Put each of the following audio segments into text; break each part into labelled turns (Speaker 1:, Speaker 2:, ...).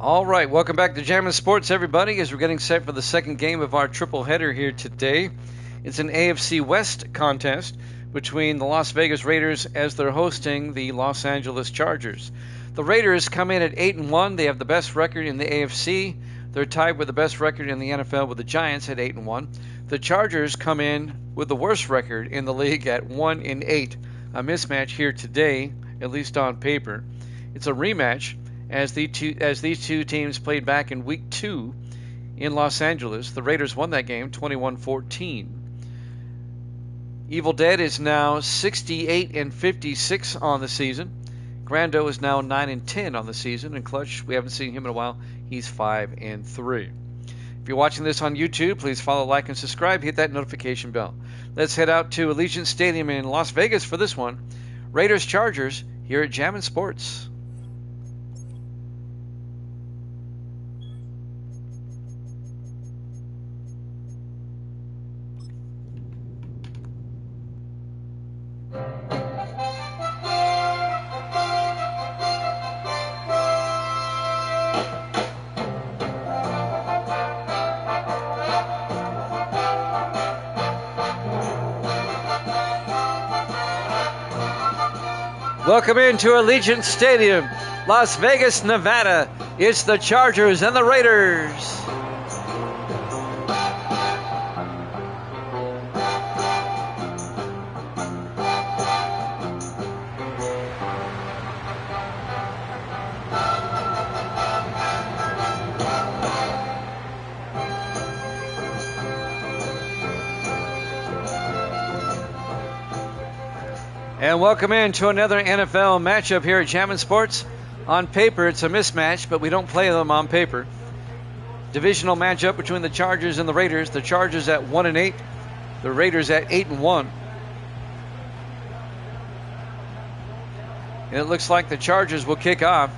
Speaker 1: All right, welcome back to Jammin' Sports, everybody, as we're getting set for the second game of our triple header here today. It's an AFC West contest between the Las Vegas Raiders as they're hosting the Los Angeles Chargers. The Raiders come in at 8-1. They have the best record in the AFC. They're tied with the best record in the NFL with the Giants at 8-1. The Chargers come in with the worst record in the league at 1-8. A mismatch here today, at least on paper. It's a rematch as these two teams played back in Week 2 in Los Angeles. The Raiders won that game 21-14. Evil Dead is now 68-56 on the season. Grando is now 9-10 on the season, and Clutch, we haven't seen him in a while. He's 5-3. If you're watching this on YouTube, please follow, like, and subscribe. Hit that notification bell. Let's head out to Allegiant Stadium in Las Vegas for this one. Raiders-Chargers here at Jammin' Sports. Welcome into Allegiant Stadium, Las Vegas, Nevada. It's the Chargers and the Raiders. And welcome into another NFL matchup here at Jammin' Sports. On paper, it's a mismatch, but we don't play them on paper. Divisional matchup between the Chargers and the Raiders. The Chargers at 1-8, the Raiders at 8-1. And it looks like the Chargers will kick off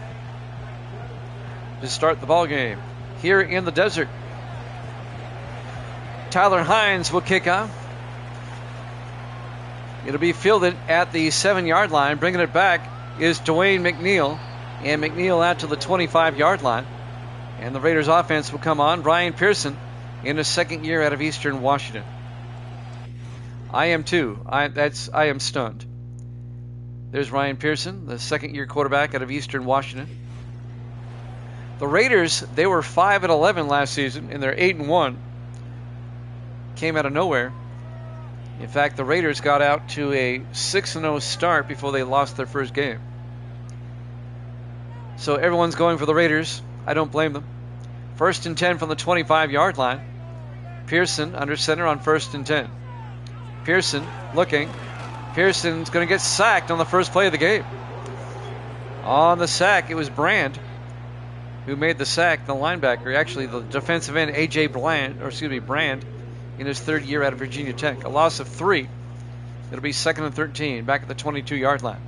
Speaker 1: to start the ball game here in the desert. Tyler Hines will kick off. It'll be fielded at the 7-yard line. Bringing it back is Dwayne McNeil. And McNeil out to the 25-yard line. And the Raiders offense will come on. Brian Pearson in his second year out of Eastern Washington. I am too. I am stunned. There's Ryan Pearson, the second-year quarterback out of Eastern Washington. The Raiders, they were 5-11 last season, and they're 8-1. Came out of nowhere. In fact, the Raiders got out to a 6-0 start before they lost their first game. So everyone's going for the Raiders. I don't blame them. 1st and 10 from the 25-yard line. Pearson under center on 1st and 10. Pearson looking. Pearson's going to get sacked on the first play of the game. On the sack, it was Brand who made the sack, the linebacker. Actually, the defensive end, Brand, in his third year out of Virginia Tech. A loss of 3. It'll be 2nd and 13, back at the 22-yard line.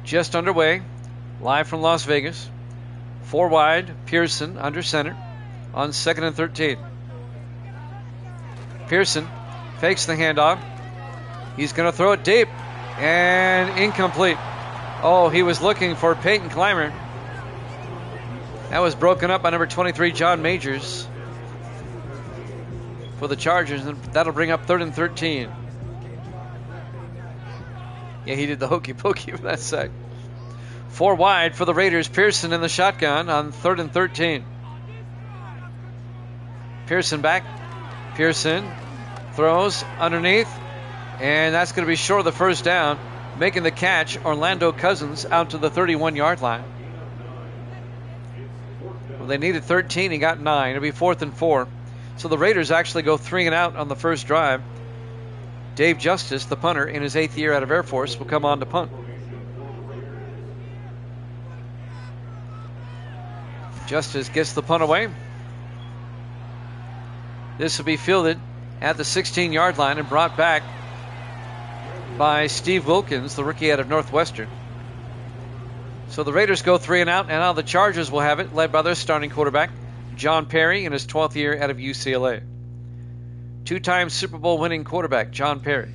Speaker 1: Just underway, live from Las Vegas. 4 wide, Pearson under center on 2nd and 13. Pearson fakes the handoff. He's going to throw it deep and incomplete. Oh, he was looking for Peyton Clymer. That was broken up by number 23, John Majors, for the Chargers, and that'll bring up 3rd and 13. Yeah, he did the hokey pokey for that sack. 4 wide for the Raiders. Pearson in the shotgun on 3rd and 13. Pearson back. Pearson throws underneath, and that's going to be short of the first down. Making the catch, Orlando Cousins out to the 31-yard line. They needed 13. He got 9. It'll be 4th and 4. So the Raiders actually go 3 and out on the first drive. Dave Justice, the punter, in his 8th year out of Air Force, will come on to punt. Justice gets the punt away. This will be fielded at the 16-yard line and brought back by Steve Wilkins, the rookie out of Northwestern. So the Raiders go 3 and out, and now the Chargers will have it, led by their starting quarterback, John Perry, in his 12th year out of UCLA. 2-time Super Bowl winning quarterback, John Perry.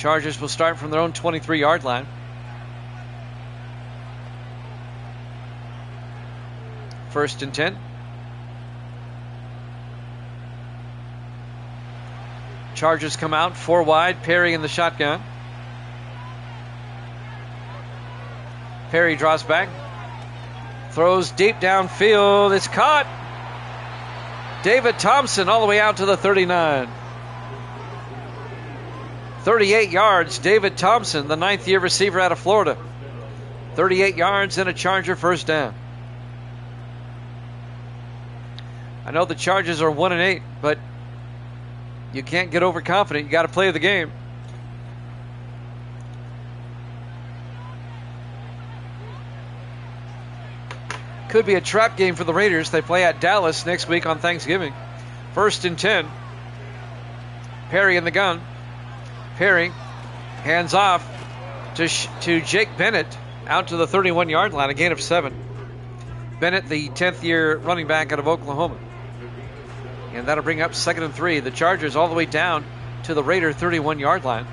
Speaker 1: Chargers will start from their own 23-yard line. First and 10. Chargers come out 4 wide. Perry in the shotgun. Perry draws back. Throws deep downfield. It's caught. David Thompson all the way out to the 39. 38 yards. David Thompson, the 9th-year receiver out of Florida. 38 yards and a Charger first down. I know the Chargers are 1-8, but you can't get overconfident. You got to play the game. Could be a trap game for the Raiders. They play at Dallas next week on Thanksgiving. First and 10. Perry in the gun. Perry hands off to Jake Bennett out to the 31-yard line, a gain of 7. Bennett, the 10th-year running back out of Oklahoma. And that'll bring up 2nd and 3. The Chargers all the way down to the Raider 31-yard line.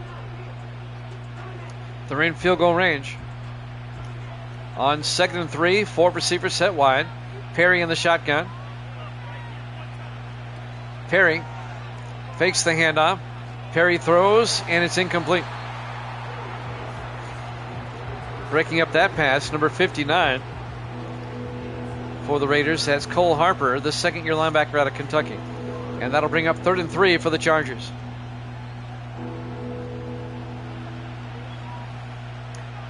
Speaker 1: They're in field goal range. On 2nd and 3, 4 receivers set wide. Perry in the shotgun. Perry fakes the handoff. Perry throws, and it's incomplete. Breaking up that pass, number 59 for the Raiders. That's Cole Harper, the 2nd-year linebacker out of Kentucky. And that'll bring up 3rd and 3 for the Chargers.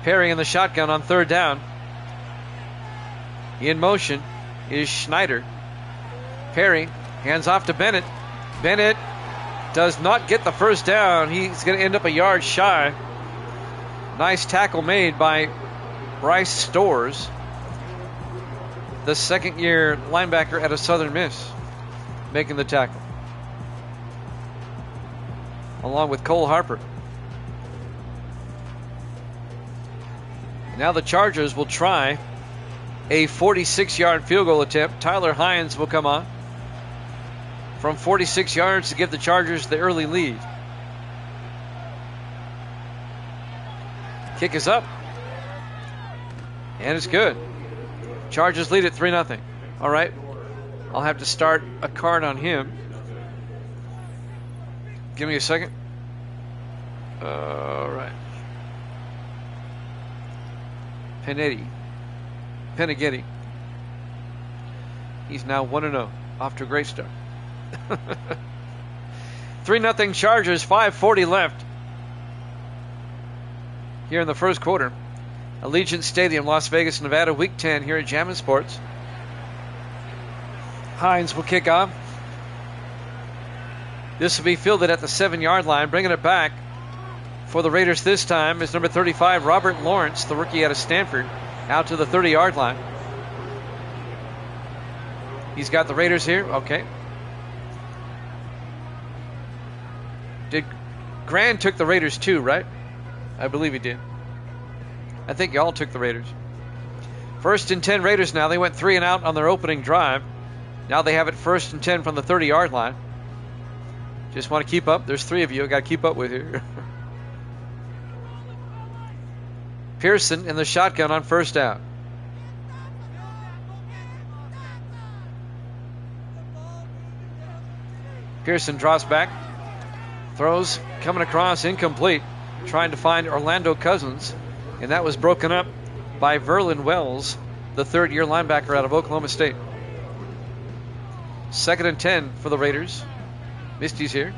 Speaker 1: Perry in the shotgun on 3rd down. In motion is Schneider. Perry hands off to Bennett. Bennett does not get the first down. He's going to end up a yard shy. Nice tackle made by Bryce Stores, the 2nd-year linebacker out of Southern Miss, making the tackle, along with Cole Harper. Now the Chargers will try a 46-yard field goal attempt. Tyler Hines will come on from 46 yards to give the Chargers the early lead. Kick is up, and it's good. Chargers lead at 3-0. All right, I'll have to start a card on him. Give me a second. All right. Peneghetti. He's now 1-0, off to a great start. 3-0 Chargers, 5:40 left here in the first quarter. Allegiant Stadium, Las Vegas, Nevada, Week 10 here at Jammin' Sports. Hines will kick off. This will be fielded at the 7-yard line. Bringing it back for the Raiders this time is number 35, Robert Lawrence, the rookie out of Stanford, out to the 30-yard line. He's got the Raiders here. Okay. Grand took the Raiders too, right? I believe he did. I think y'all took the Raiders. First and 10 Raiders now. They went 3 and out on their opening drive. Now they have it 1st and 10 from the 30-yard line. Just want to keep up. There's 3 of you I got to keep up with here. Pearson in the shotgun on 1st down. Pearson drops back. Throws coming across, incomplete. Trying to find Orlando Cousins. And that was broken up by Verlin Wells, the 3rd-year linebacker out of Oklahoma State. 2nd and 10 for the Raiders. Misty's here.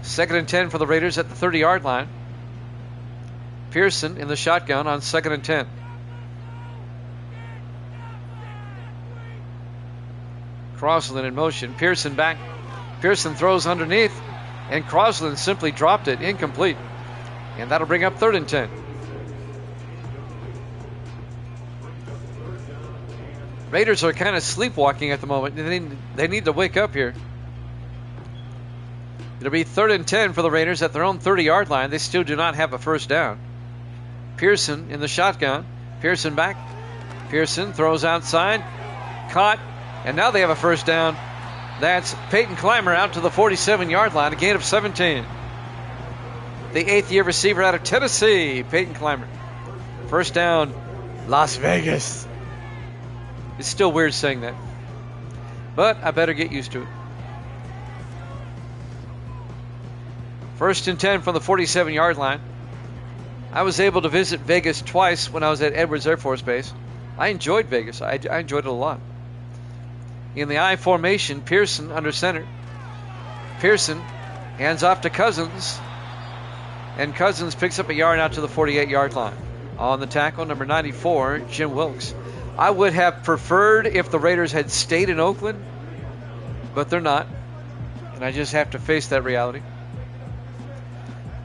Speaker 1: 2nd and 10 for the Raiders at the 30-yard line. Pearson in the shotgun on 2nd and 10. Crossland in motion. Pearson back. Pearson throws underneath, and Crossland simply dropped it, incomplete. And that'll bring up 3rd and 10. Raiders are kind of sleepwalking at the moment. They need to wake up here. It'll be 3rd and 10 for the Raiders at their own 30-yard line. They still do not have a first down. Pearson in the shotgun. Pearson back. Pearson throws outside. Caught. And now they have a first down. That's Peyton Clymer out to the 47-yard line, a gain of 17. the 8th-year receiver out of Tennessee, Peyton Clymer. First down, Las Vegas. It's still weird saying that, but I better get used to it. First and 10 from the 47-yard line. I was able to visit Vegas twice when I was at Edwards Air Force Base. I enjoyed Vegas. I enjoyed it a lot. In the I formation, Pearson under center. Pearson hands off to Cousins, and Cousins picks up a yard out to the 48-yard line. On the tackle, number 94, Jim Wilkes. I would have preferred if the Raiders had stayed in Oakland, but they're not, and I just have to face that reality.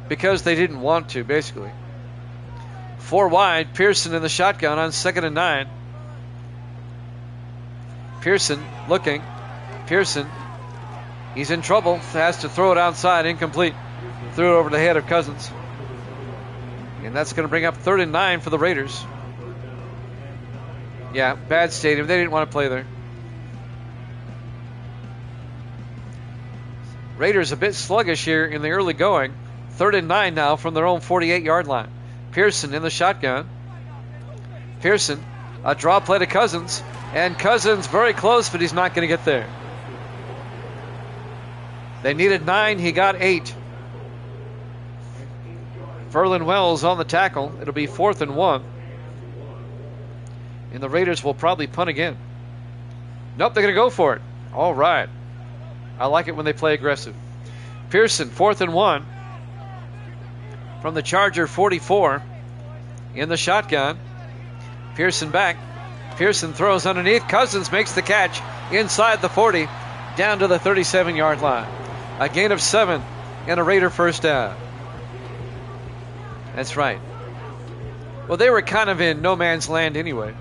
Speaker 1: Because they didn't want to, basically. 4 wide, Pearson in the shotgun on 2nd and 9. Pearson looking. Pearson, he's in trouble. Has to throw it outside, incomplete. Threw it over the head of Cousins. And that's going to bring up 3rd and 9 for the Raiders. Yeah, bad stadium. They didn't want to play there. Raiders a bit sluggish here in the early going. 3rd and 9 now from their own 48-yard line. Pearson in the shotgun. Pearson, a draw play to Cousins. And Cousins very close, but he's not going to get there. They needed 9. He got 8. Ferlin Wells on the tackle. It'll be 4th and 1. And the Raiders will probably punt again. Nope, they're going to go for it. All right. I like it when they play aggressive. Pearson, 4th and 1. From the Charger 44 in the shotgun. Pearson back. Pearson throws underneath. Cousins makes the catch inside the 40 down to the 37-yard line. A gain of 7 and a Raider first down. That's right. Well, they were kind of in no man's land anyway.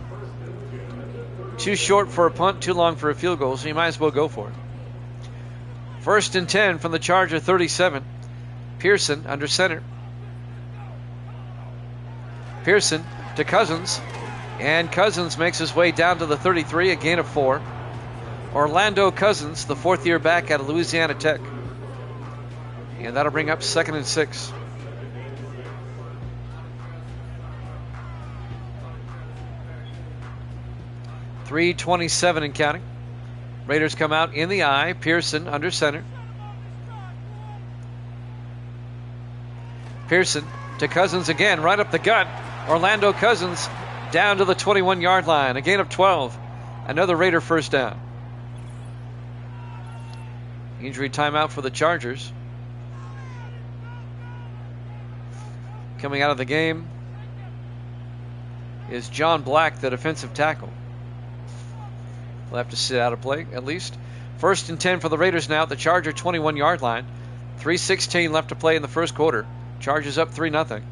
Speaker 1: Too short for a punt, too long for a field goal, so you might as well go for it. 1st and 10 from the Charger 37. Pearson under center. Pearson to Cousins, and Cousins makes his way down to the 33, a gain of 4. Orlando Cousins, the 4th-year back out of Louisiana Tech. And that'll bring up 2nd and 6. .327 and counting. Raiders come out in the I. Pearson under center. Pearson to Cousins again, right up the gut. Orlando Cousins down to the 21-yard line. A gain of 12. Another Raider first down. Injury timeout for the Chargers. Coming out of the game is John Black, the defensive tackle. We'll have to sit out of play at least. 1st and 10 for the Raiders now at the Charger 21-yard line. 3:16 left to play in the first quarter. Chargers up 3-0.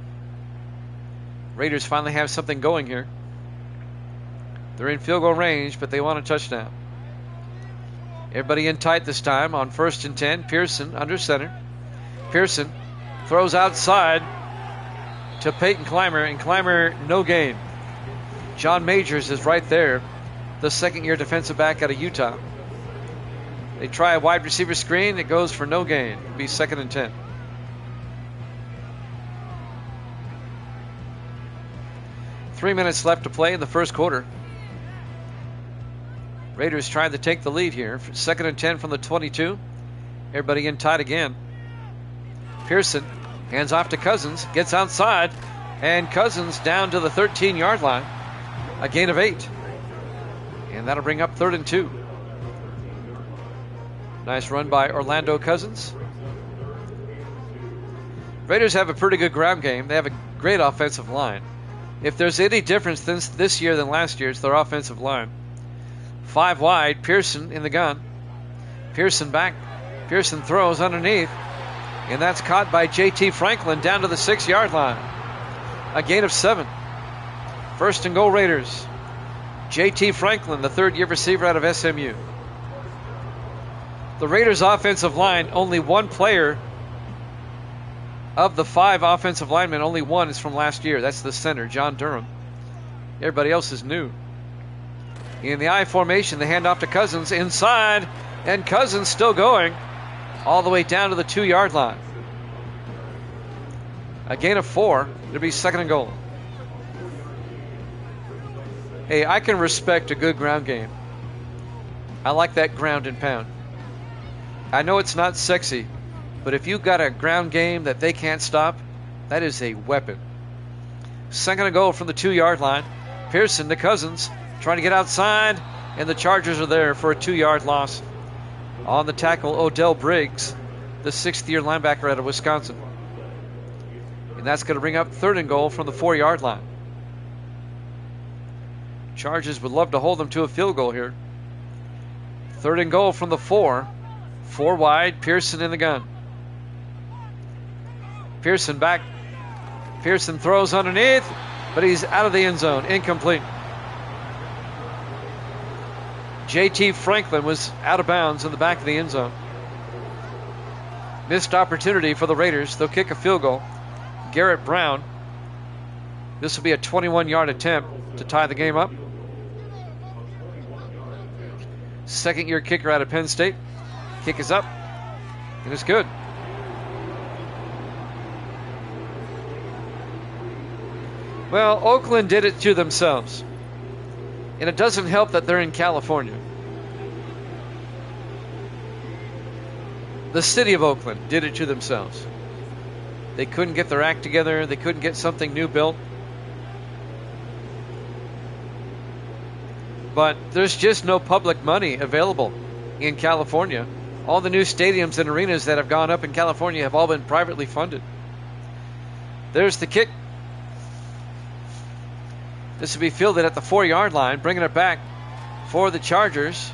Speaker 1: Raiders finally have something going here. They're in field goal range, but they want a touchdown. Everybody in tight this time on 1st and 10. Pearson under center. Pearson throws outside to Peyton Clymer, and Clymer no gain. John Majors is right there, the 2nd-year defensive back out of Utah. They try a wide receiver screen. It goes for no gain. It'll be 2nd and 10. Three minutes left to play in the first quarter. Raiders trying to take the lead here. 2nd and 10 from the 22. Everybody in tight again. Pearson hands off to Cousins. Gets outside. And Cousins down to the 13-yard line. A gain of 8. And that'll bring up 3rd and 2. Nice run by Orlando Cousins. Raiders have a pretty good ground game. They have a great offensive line. If there's any difference this year than last year, it's their offensive line. 5 wide, Pearson in the gun. Pearson back. Pearson throws underneath. And that's caught by J.T. Franklin down to the 6-yard line. A gain of 7. 1st and goal Raiders. J.T. Franklin, the 3rd-year receiver out of SMU. The Raiders' offensive line, only one player of the 5 offensive linemen, only one is from last year. That's the center, John Durham. Everybody else is new. In the I formation, the handoff to Cousins inside, and Cousins still going all the way down to the 2-yard line. A gain of 4. It'll be 2nd and goal. Hey, I can respect a good ground game. I like that ground and pound. I know it's not sexy, but if you've got a ground game that they can't stop, that is a weapon. 2nd and goal from the 2-yard line. Pearson to Cousins, trying to get outside, and the Chargers are there for a 2-yard loss. On the tackle, Odell Briggs, the 6th-year linebacker out of Wisconsin. And that's going to bring up 3rd and goal from the 4-yard line. Chargers would love to hold them to a field goal here. 3rd and goal from the 4. 4 wide, Pearson in the gun. Pearson back. Pearson throws underneath, but he's out of the end zone. Incomplete. J.T. Franklin was out of bounds in the back of the end zone. Missed opportunity for the Raiders. They'll kick a field goal. Garrett Brown. This will be a 21-yard attempt to tie the game up. 2nd-year kicker out of Penn State. Kick is up, and it's good. Well, Oakland did it to themselves. And it doesn't help that they're in California. The city of Oakland did it to themselves. They couldn't get their act together. They couldn't get something new built. But there's just no public money available in California. All the new stadiums and arenas that have gone up in California have all been privately funded. There's the kick. This will be fielded at the 4-yard line, bringing it back for the Chargers.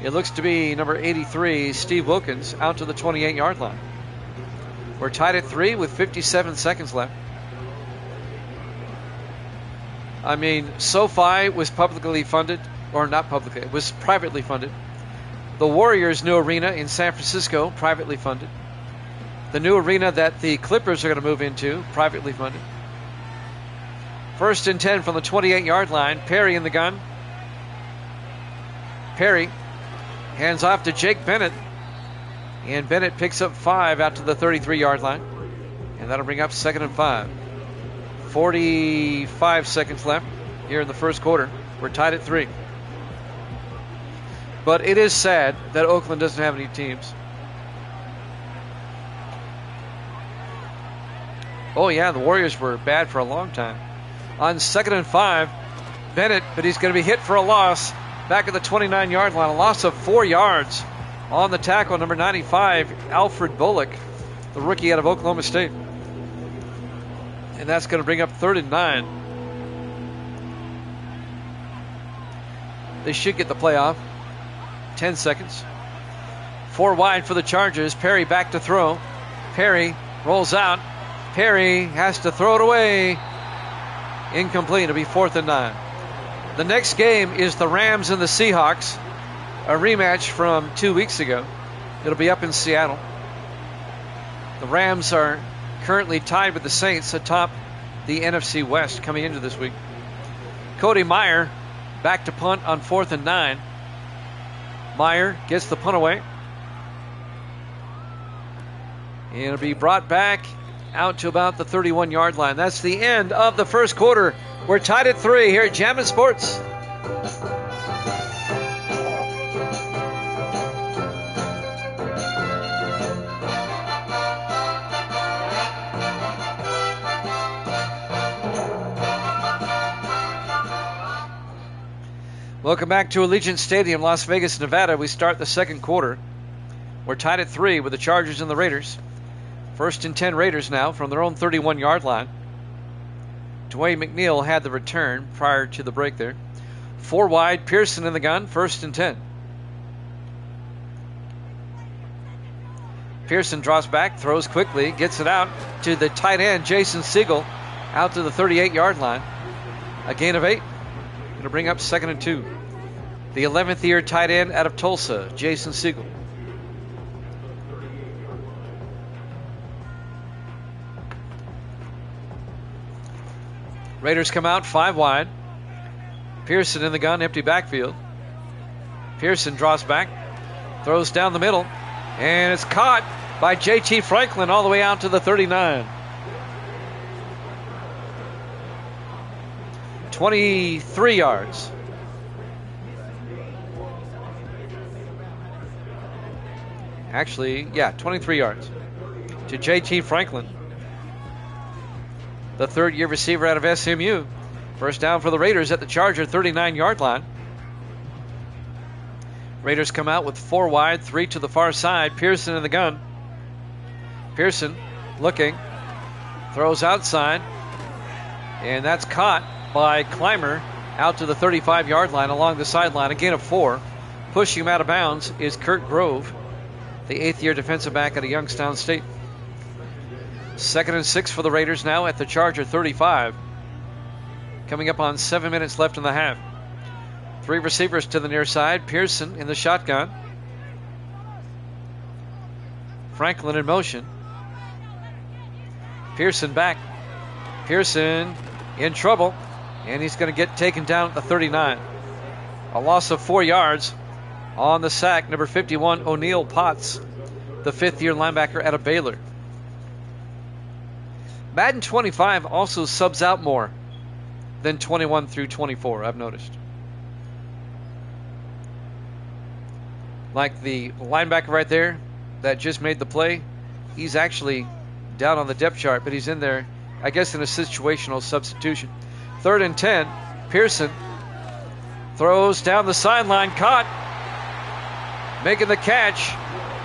Speaker 1: It looks to be number 83, Steve Wilkins, out to the 28-yard line. We're tied at 3 with 57 seconds left. I mean, SoFi was publicly funded, or not publicly, it was privately funded. The Warriors' new arena in San Francisco, privately funded. The new arena that the Clippers are going to move into, privately funded. 1st and 10 from the 28-yard line. Perry in the gun. Perry hands off to Jake Bennett. And Bennett picks up 5 out to the 33-yard line. And that'll bring up 2nd and 5. 45 seconds left here in the first quarter. We're tied at 3. But it is sad that Oakland doesn't have any teams. Oh, yeah, the Warriors were bad for a long time. On 2nd and 5, Bennett, but he's going to be hit for a loss back at the 29-yard line. A loss of 4 yards on the tackle, number 95, Alfred Bullock, the rookie out of Oklahoma State. And that's going to bring up 3rd and 9. They should get the playoff. 10 seconds. 4 wide for the Chargers. Perry back to throw. Perry rolls out. Perry has to throw it away. Incomplete. It'll be 4th and 9. The next game is the Rams and the Seahawks, a rematch from 2 weeks ago. It'll be up in Seattle. The Rams are currently tied with the Saints atop the NFC West coming into this week. Cody Meyer back to punt on 4th and 9. Meyer gets the punt away. And it'll be brought back out to about the 31-yard line. That's the end of the first quarter. We're tied at 3 here at Jammin' Sports. Welcome back to Allegiant Stadium, Las Vegas, Nevada. We start the second quarter. We're tied at 3 with the Chargers and the Raiders. 1st and 10 Raiders now from their own 31-yard line. Dwayne McNeil had the return prior to the break there. 4 wide, Pearson in the gun, 1st and 10. Pearson draws back, throws quickly, gets it out to the tight end, Jason Siegel, out to the 38-yard line. A gain of 8. Going to bring up 2nd and 2. The 11th year tight end out of Tulsa, Jason Siegel. Raiders come out 5 wide. Pearson in the gun, empty backfield. Pearson draws back, throws down the middle, and it's caught by J.T. Franklin all the way out to the 39. 23 yards. Actually, yeah, 23 yards to JT Franklin, the third-year receiver out of SMU. First down for the Raiders at the Charger 39-yard line. Raiders come out with 4 wide, 3 to the far side. Pearson in the gun. Pearson looking, throws outside, and that's caught by Clymer out to the 35-yard line along the sideline. A gain of 4. Pushing him out of bounds is Kurt Grove, the 8th-year defensive back out of Youngstown State. 2nd and 6 for the Raiders now at the Charger 35. Coming up on 7 minutes left in the half. 3 receivers to the near side. Pearson in the shotgun. Franklin in motion. Pearson back. Pearson in trouble, and he's going to get taken down at the 39. A loss of 4 yards on the sack. Number 51, O'Neal Potts, the 5th-year linebacker out of Baylor. Madden 25 also subs out more than 21 through 24, I've noticed. Like the linebacker right there that just made the play, he's actually down on the depth chart, but he's in there, I guess, in a situational substitution. 3rd and 10. Pearson throws down the sideline, caught. Making the catch,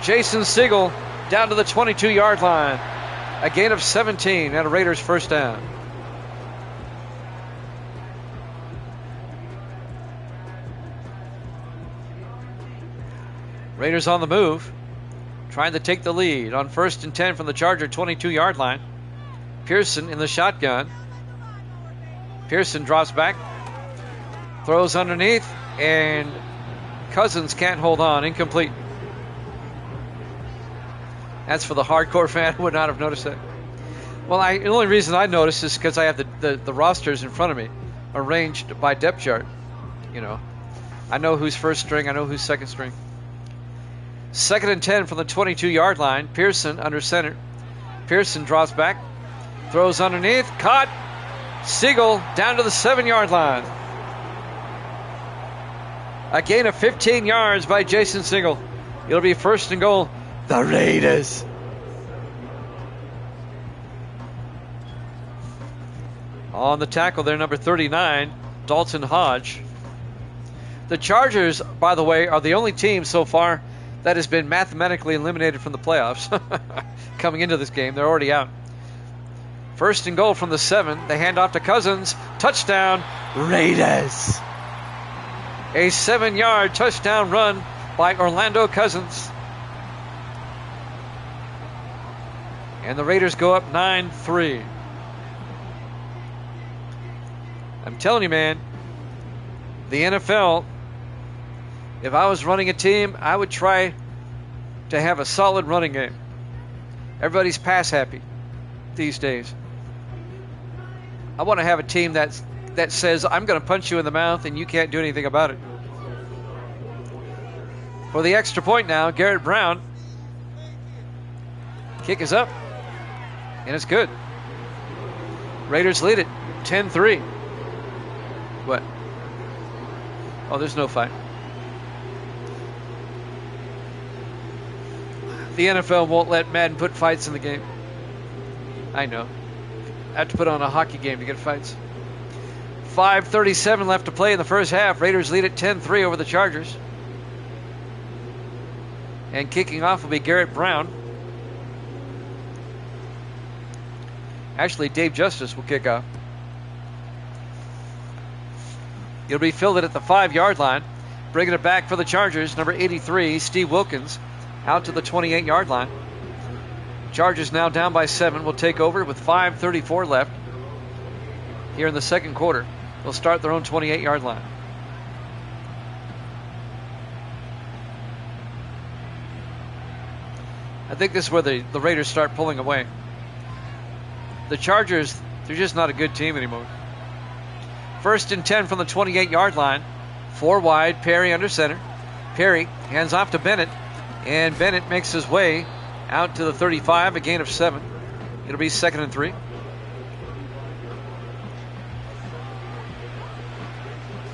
Speaker 1: Jason Siegel down to the 22-yard line. A gain of 17 and a Raiders first down. Raiders on the move, trying to take the lead on 1st and 10 from the Charger 22-yard line. Pearson in the shotgun. Pearson drops back, throws underneath, and Cousins can't hold on. Incomplete. That's for the hardcore fan who would not have noticed that. Well, the only reason I noticed is because I have the rosters in front of me arranged by depth chart. You know, I know who's first string, I know who's second string. 2nd and 10 from the 22-yard line. Pearson under center. Pearson drops back, throws underneath, caught. Siegel down to the 7-yard line. A gain of 15 yards by Jason Siegel. It'll be 1st and goal. The Raiders. On the tackle there, number 39, Dalton Hodge. The Chargers, by the way, are the only team so far that has been mathematically eliminated from the playoffs. Coming into this game, they're already out. 1st and goal from the 7. They hand off to Cousins. Touchdown, Raiders. A 7-yard touchdown run by Orlando Cousins. And the Raiders go up 9-3. I'm telling you, man, the NFL, if I was running a team, I would try to have a solid running game. Everybody's pass happy these days. I want to have a team that says, I'm going to punch you in the mouth and you can't do anything about it. For the extra point now, Garrett Brown. Kick is up, and it's good. Raiders lead it 10-3. What? Oh, there's no fight. The NFL won't let Madden put fights in the game. I know. I have to put on a hockey game to get fights. 5:37 left to play in the first half. Raiders lead it 10-3 over the Chargers. And kicking off will be Garrett Brown. Actually, Dave Justice will kick off. It'll be fielded at the 5-yard line. Bringing it back for the Chargers, number 83, Steve Wilkins, out to the 28-yard line. Chargers now down by 7. Will take over with 5:34 left here in the second quarter. They'll start their own 28-yard line. I think this is where the Raiders start pulling away. The Chargers, they're just not a good team anymore. 1st and 10 from the 28-yard line. 4 wide, Perry under center. Perry hands off to Bennett, and Bennett makes his way out to the 35, a gain of 7. It'll be 2nd and 3.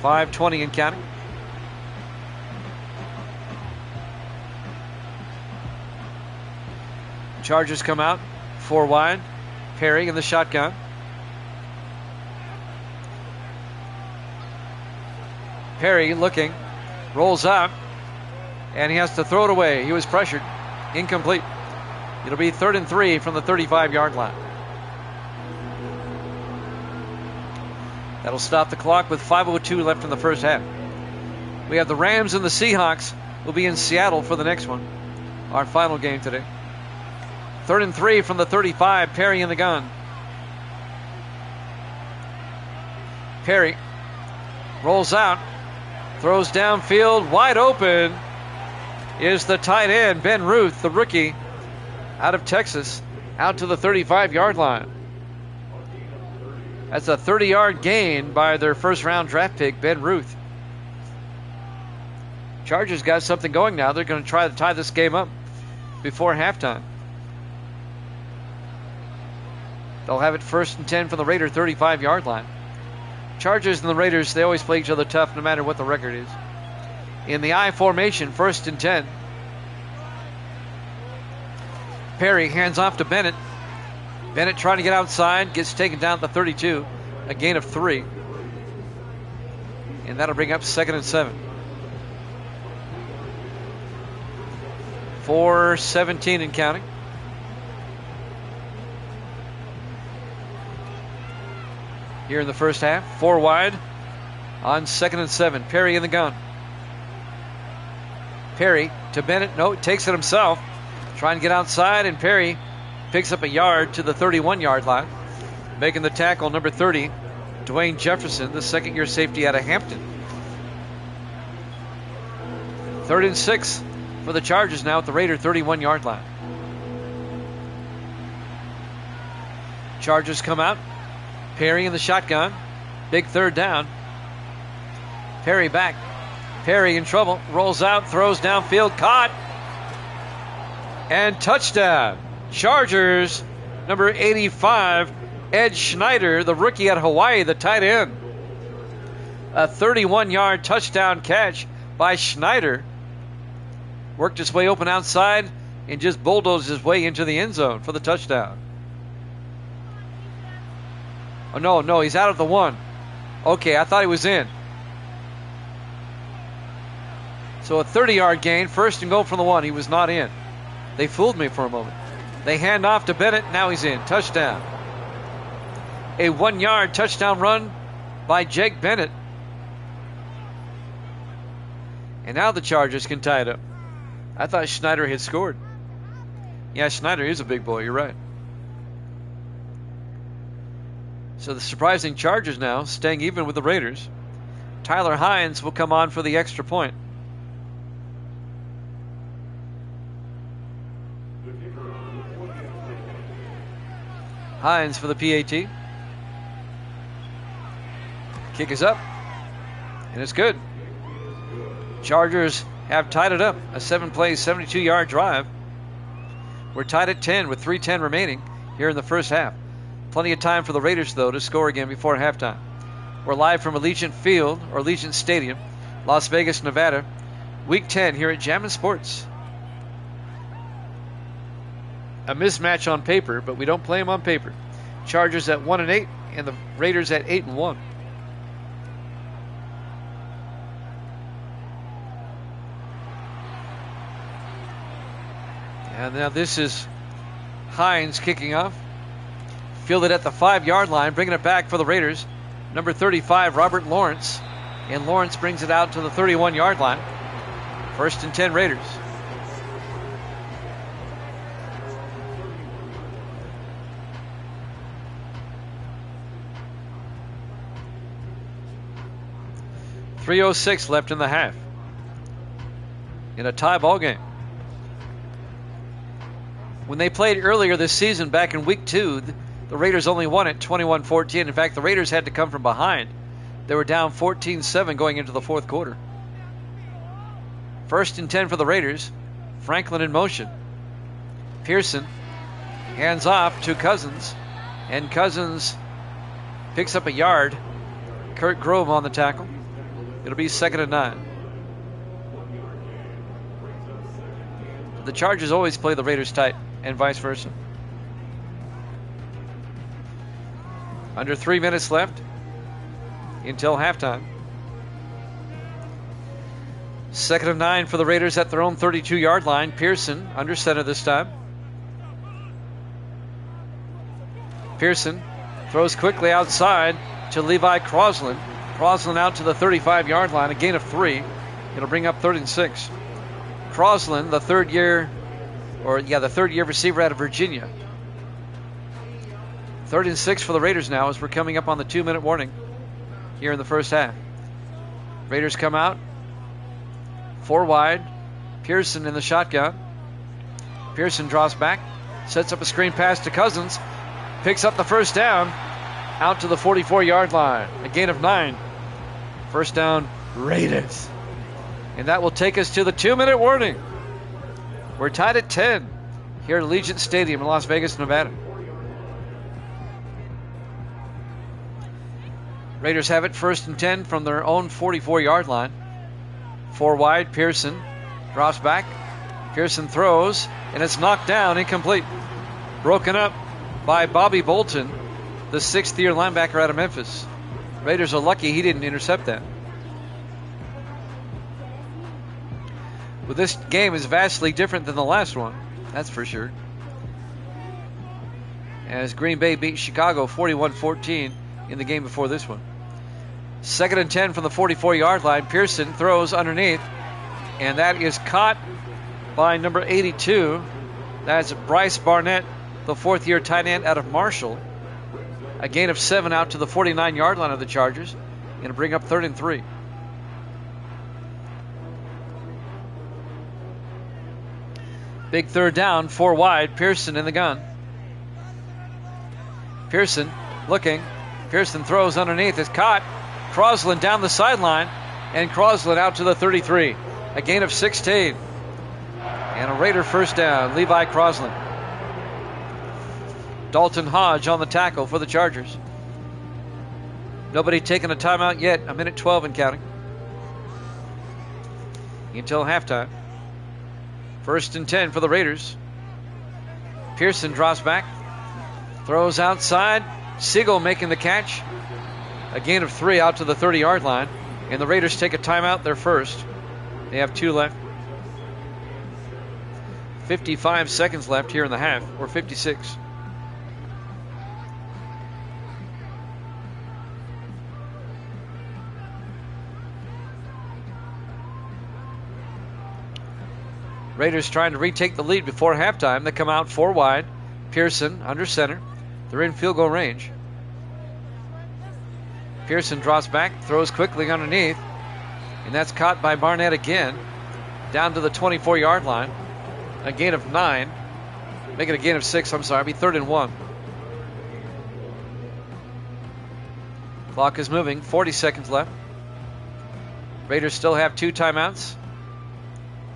Speaker 1: 5:20 and counting. Chargers come out, 4 wide. Perry in the shotgun. Perry looking, rolls out, and he has to throw it away. He was pressured. Incomplete. It'll be 3rd and 3 from the 35-yard line. That'll stop the clock with 5:02 left in the first half. We have the Rams and the Seahawks. We'll be in Seattle for the next one. Our final game today. 3rd and 3 from the 35. Perry in the gun. Perry rolls out, throws downfield, wide open is the tight end, Ben Ruth, the rookie out of Texas, out to the 35-yard line. That's a 30-yard gain by their first-round draft pick, Ben Ruth. Chargers got something going now. They're going to try to tie this game up before halftime. They'll have it 1st and 10 from the Raider 35-yard line. Chargers and the Raiders, they always play each other tough no matter what the record is. In the I formation, 1st and 10. Perry hands off to Bennett. Bennett trying to get outside, gets taken down at the 32. A gain of 3. And that'll bring up 2nd and 7. 4:17 and counting. Here in the first half, 4 wide on 2nd and 7. Perry in the gun. Perry to Bennett. No, takes it himself. Trying to get outside, and Perry picks up a yard to the 31-yard line. Making the tackle, number 30, Dwayne Jefferson, the second-year safety out of Hampton. 3rd and 6 for the Chargers now at the Raider 31-yard line. Chargers come out. Perry in the shotgun. Big 3rd down. Perry back. Perry in trouble. Rolls out, throws downfield, caught. And touchdown. Chargers, number 85, Ed Schneider, the rookie out of Hawaii, the tight end. A 31-yard touchdown catch by Schneider. Worked his way open outside and just bulldozed his way into the end zone for the touchdown. Oh, no, he's out of the 1. Okay, I thought he was in. So a 30-yard gain, 1st and goal from the 1. He was not in. They fooled me for a moment. They hand off to Bennett. Now he's in. Touchdown. A 1-yard touchdown run by Jake Bennett. And now the Chargers can tie it up. I thought Schneider had scored. Yeah, Schneider is a big boy. You're right. So the surprising Chargers now staying even with the Raiders. Tyler Hines will come on for the extra point. Hines for the PAT. Kick is up. And it's good. Chargers have tied it up. A 7-play, 72-yard drive. We're tied at 10 with 3:10 remaining here in the first half. Plenty of time for the Raiders, though, to score again before halftime. We're live from Allegiant Field, or Allegiant Stadium, Las Vegas, Nevada. Week 10 here at Jammin' Sports. A mismatch on paper, but we don't play them on paper. Chargers at 1-8, and the Raiders at 8-1. And now this is Hines kicking off. Fielded at the 5-yard line, bringing it back for the Raiders. Number 35, Robert Lawrence. And Lawrence brings it out to the 31-yard line. 1st and 10 Raiders. .306 left in the half. In a tie ball game. When they played earlier this season, back in week 2, the Raiders only won it 21-14. In fact, the Raiders had to come from behind. They were down 14-7 going into the fourth quarter. 1st and 10 for the Raiders. Franklin in motion. Pearson hands off to Cousins. And Cousins picks up a yard. Kurt Grove on the tackle. It'll be 2nd and 9. The Chargers always play the Raiders tight, and vice versa. Under 3 minutes left until halftime. 2nd and 9 for the Raiders at their own 32-yard line. Pearson under center this time. Pearson throws quickly outside to Levi Crosland. Crosland out to the 35-yard line, a gain of 3. It'll bring up 3rd and 6. Crosland, the third year receiver out of Virginia. 3rd and 6 for the Raiders now as we're coming up on the 2-minute warning here in the first half. Raiders come out. 4 wide. Pearson in the shotgun. Pearson draws back. Sets up a screen pass to Cousins. Picks up the first down. Out to the 44-yard line. A gain of 9. First down, Raiders. And that will take us to the 2-minute warning. We're tied at 10 here at Allegiant Stadium in Las Vegas, Nevada. Raiders have it 1st and 10 from their own 44-yard line. 4 wide, Pearson drops back. Pearson throws, and it's knocked down, incomplete. Broken up by Bobby Bolton, the 6th-year linebacker out of Memphis. Raiders are lucky he didn't intercept that. Well, this game is vastly different than the last one, that's for sure. As Green Bay beat Chicago 41-14 in the game before this one. 2nd and 10 from the 44-yard line. Pearson throws underneath, and that is caught by number 82. That's Bryce Barnett, the 4th-year tight end out of Marshall. A gain of 7 out to the 49-yard line of the Chargers. Going to bring up 3rd and 3. Big 3rd down, 4 wide. Pearson in the gun. Pearson looking. Pearson throws underneath. It's caught. Crosland down the sideline. And Crosland out to the 33. A gain of 16. And a Raider first down. Levi Crosland. Dalton Hodge on the tackle for the Chargers. Nobody taking a timeout yet. 1:12 and counting. Until halftime. 1st and 10 for the Raiders. Pearson drops back. Throws outside. Siegel making the catch. A gain of 3 out to the 30-yard line. And the Raiders take a timeout, their first. They have 2 left. 55 seconds left here in the half, or 56. Raiders trying to retake the lead before halftime. They come out 4 wide. Pearson under center. They're in field goal range. Pearson drops back, throws quickly underneath, and that's caught by Barnett again. Down to the 24-yard line. A gain of 9. Make it a gain of 6, I'm sorry. It'll be 3rd and 1. Clock is moving. 40 seconds left. Raiders still have 2 timeouts.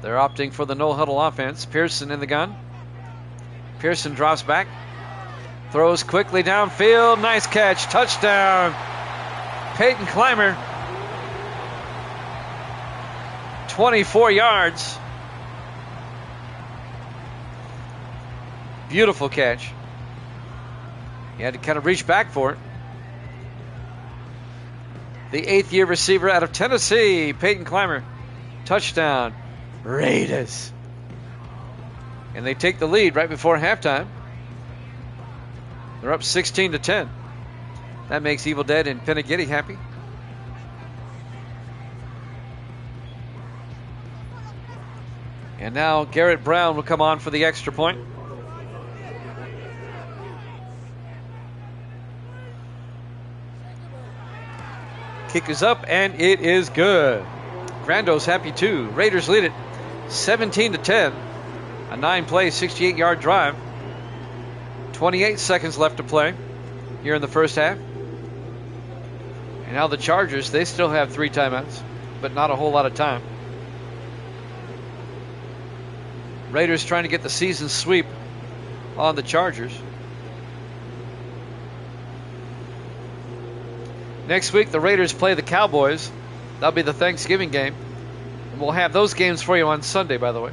Speaker 1: They're opting for the no-huddle offense. Pearson in the gun. Pearson drops back. Throws quickly downfield. Nice catch. Touchdown. Peyton Clymer. 24 yards. Beautiful catch. He had to kind of reach back for it. The 8th-year receiver out of Tennessee, Peyton Clymer. Touchdown. Raiders. And they take the lead right before halftime. They're up 16-10. That makes Evil Dead and Penagitty happy. And now Garrett Brown will come on for the extra point. Kick is up, and it is good. Grando's happy too. Raiders lead it 17-10. A 9-play, 68-yard drive. 28 seconds left to play here in the first half. And now the Chargers, they still have 3 timeouts, but not a whole lot of time. Raiders trying to get the season sweep on the Chargers. Next week, the Raiders play the Cowboys That'll be the Thanksgiving game. And we'll have those games for you on Sunday, by the way.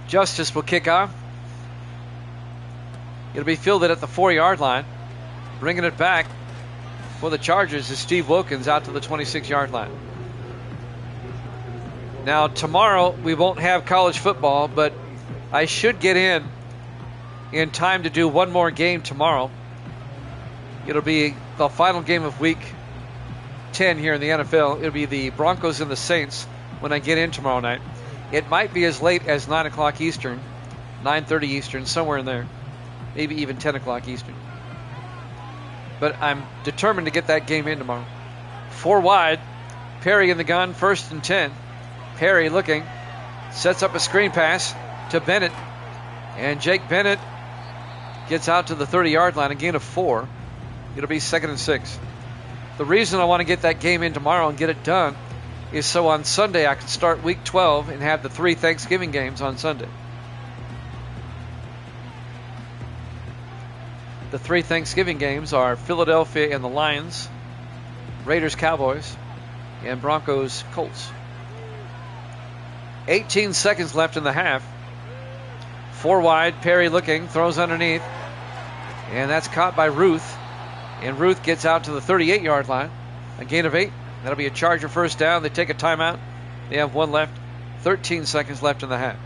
Speaker 1: Justice will kick off. It'll be fielded at the 4-yard line. Bringing it back for the Chargers is Steve Wilkins out to the 26-yard line. Now, tomorrow we won't have college football, but I should get in time to do one more game tomorrow. It'll be the final game of week 10 here in the NFL. It'll be the Broncos and the Saints when I get in tomorrow night. It might be as late as 9 o'clock Eastern, 9:30 Eastern, somewhere in there. Maybe even 10 o'clock Eastern. But I'm determined to get that game in tomorrow. 4 wide. Perry in the gun, 1st and 10. Perry looking. Sets up a screen pass to Bennett. And Jake Bennett gets out to the 30-yard line, a gain of 4. It'll be 2nd and 6. The reason I want to get that game in tomorrow and get it done is so on Sunday I can start week 12 and have the 3 Thanksgiving games on Sunday. The 3 Thanksgiving games are Philadelphia and the Lions, Raiders, Cowboys, and Broncos, Colts. 18 seconds left in the half. 4 wide, Perry looking, throws underneath, and that's caught by Ruth. And Ruth gets out to the 38-yard line, a gain of 8. That'll be a Charger first down. They take a timeout. They have 1 left. 13 seconds left in the half.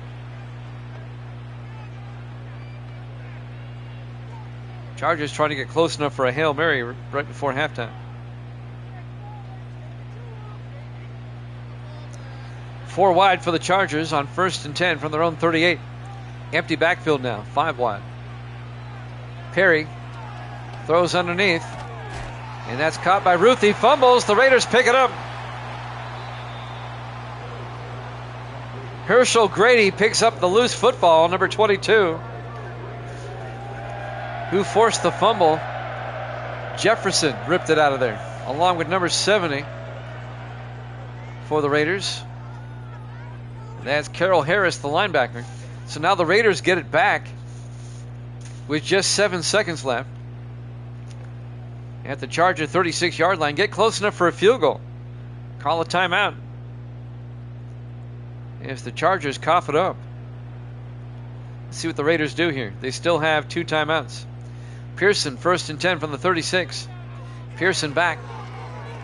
Speaker 1: Chargers trying to get close enough for a Hail Mary right before halftime. 4 wide for the Chargers on 1st and 10 from their own 38. Empty backfield now, 5 wide. Perry throws underneath, and that's caught by Ruth. He fumbles. The Raiders pick it up. Herschel Grady picks up the loose football, number 22. Who forced the fumble? Jefferson ripped it out of there, along with number 70 for the Raiders. That's Carol Harris, the linebacker. So now the Raiders get it back with just 7 seconds left. At the Charger 36-yard line, get close enough for a field goal. Call a timeout. If the Chargers cough it up. Let's see what the Raiders do here. They still have 2 timeouts. Pearson, 1st and 10 from the 36. Pearson back.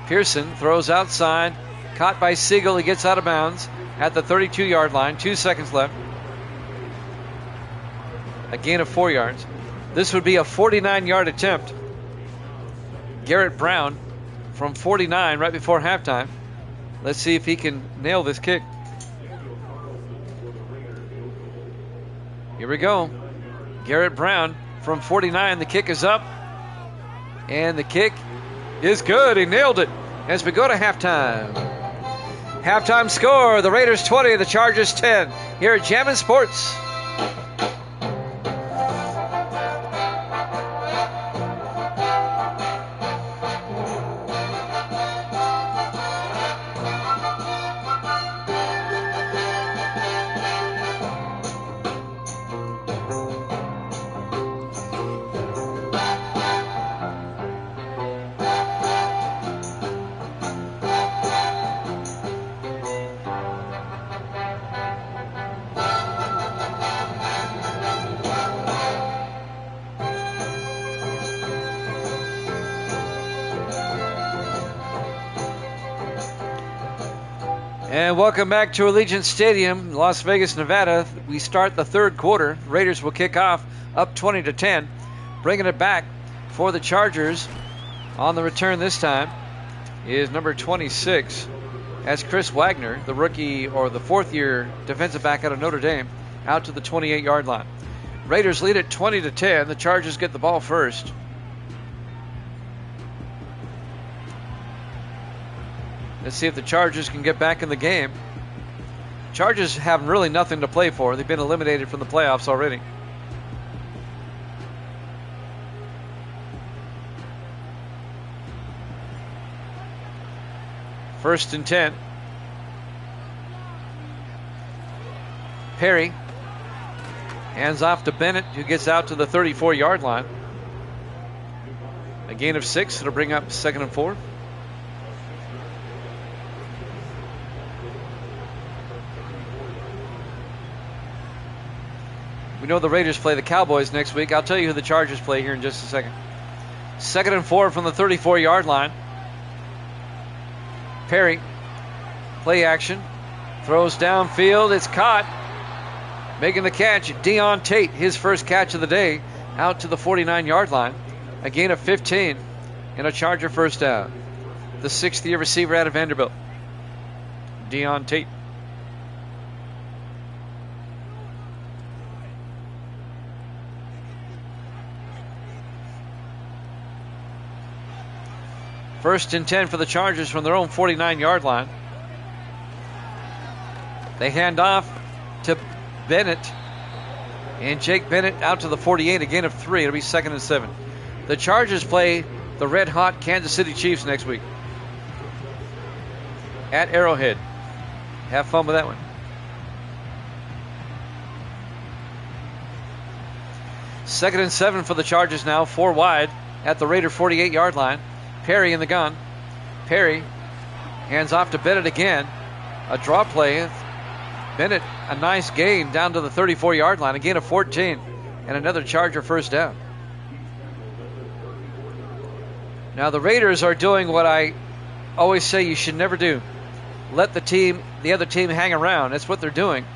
Speaker 1: Pearson throws outside. Caught by Siegel. He gets out of bounds at the 32-yard line. 2 seconds left. A gain of 4 yards. This would be a 49-yard attempt. Garrett Brown from 49 right before halftime. Let's see if he can nail this kick. Here we go. Garrett Brown from 49. The kick is up. And the kick is good. He nailed it as we go to halftime. Halftime score, the Raiders 20, the Chargers 10. Here at Jammin' Sports. And welcome back to Allegiant Stadium, Las Vegas, Nevada. We start the 3rd quarter. Raiders will kick off up 20-10. Bringing it back for the Chargers on the return this time is number 26. That's Chris Wagner, the rookie or the 4th-year defensive back out of Notre Dame, out to the 28-yard line. Raiders lead at 20-10. The Chargers get the ball first. Let's see if the Chargers can get back in the game. Chargers have really nothing to play for. They've been eliminated from the playoffs already. First and 10. Perry hands off to Bennett, who gets out to the 34-yard line. A gain of 6. It'll bring up 2nd and 4. We know the Raiders play the Cowboys next week. I'll tell you who the Chargers play here in just a second. 2nd and 4 from the 34-yard line. Perry, play action, throws downfield. It's caught. Making the catch, Deon Tate, his first catch of the day, out to the 49-yard line. A gain of 15 and a Charger first down. The 6th-year receiver out of Vanderbilt, Deon Tate. First and 10 for the Chargers from their own 49-yard line. They hand off to Bennett. And Jake Bennett out to the 48, a gain of 3. It'll be 2nd and 7. The Chargers play the red-hot Kansas City Chiefs next week at Arrowhead. Have fun with that one. 2nd and 7 for the Chargers now, 4 wide at the Raider 48-yard line. Perry in the gun. Perry hands off to Bennett again. A draw play. Bennett, a nice gain down to the 34-yard line. A gain of 14 and another Charger first down. Now the Raiders are doing what I always say you should never do. Let the other team hang around. That's what they're doing.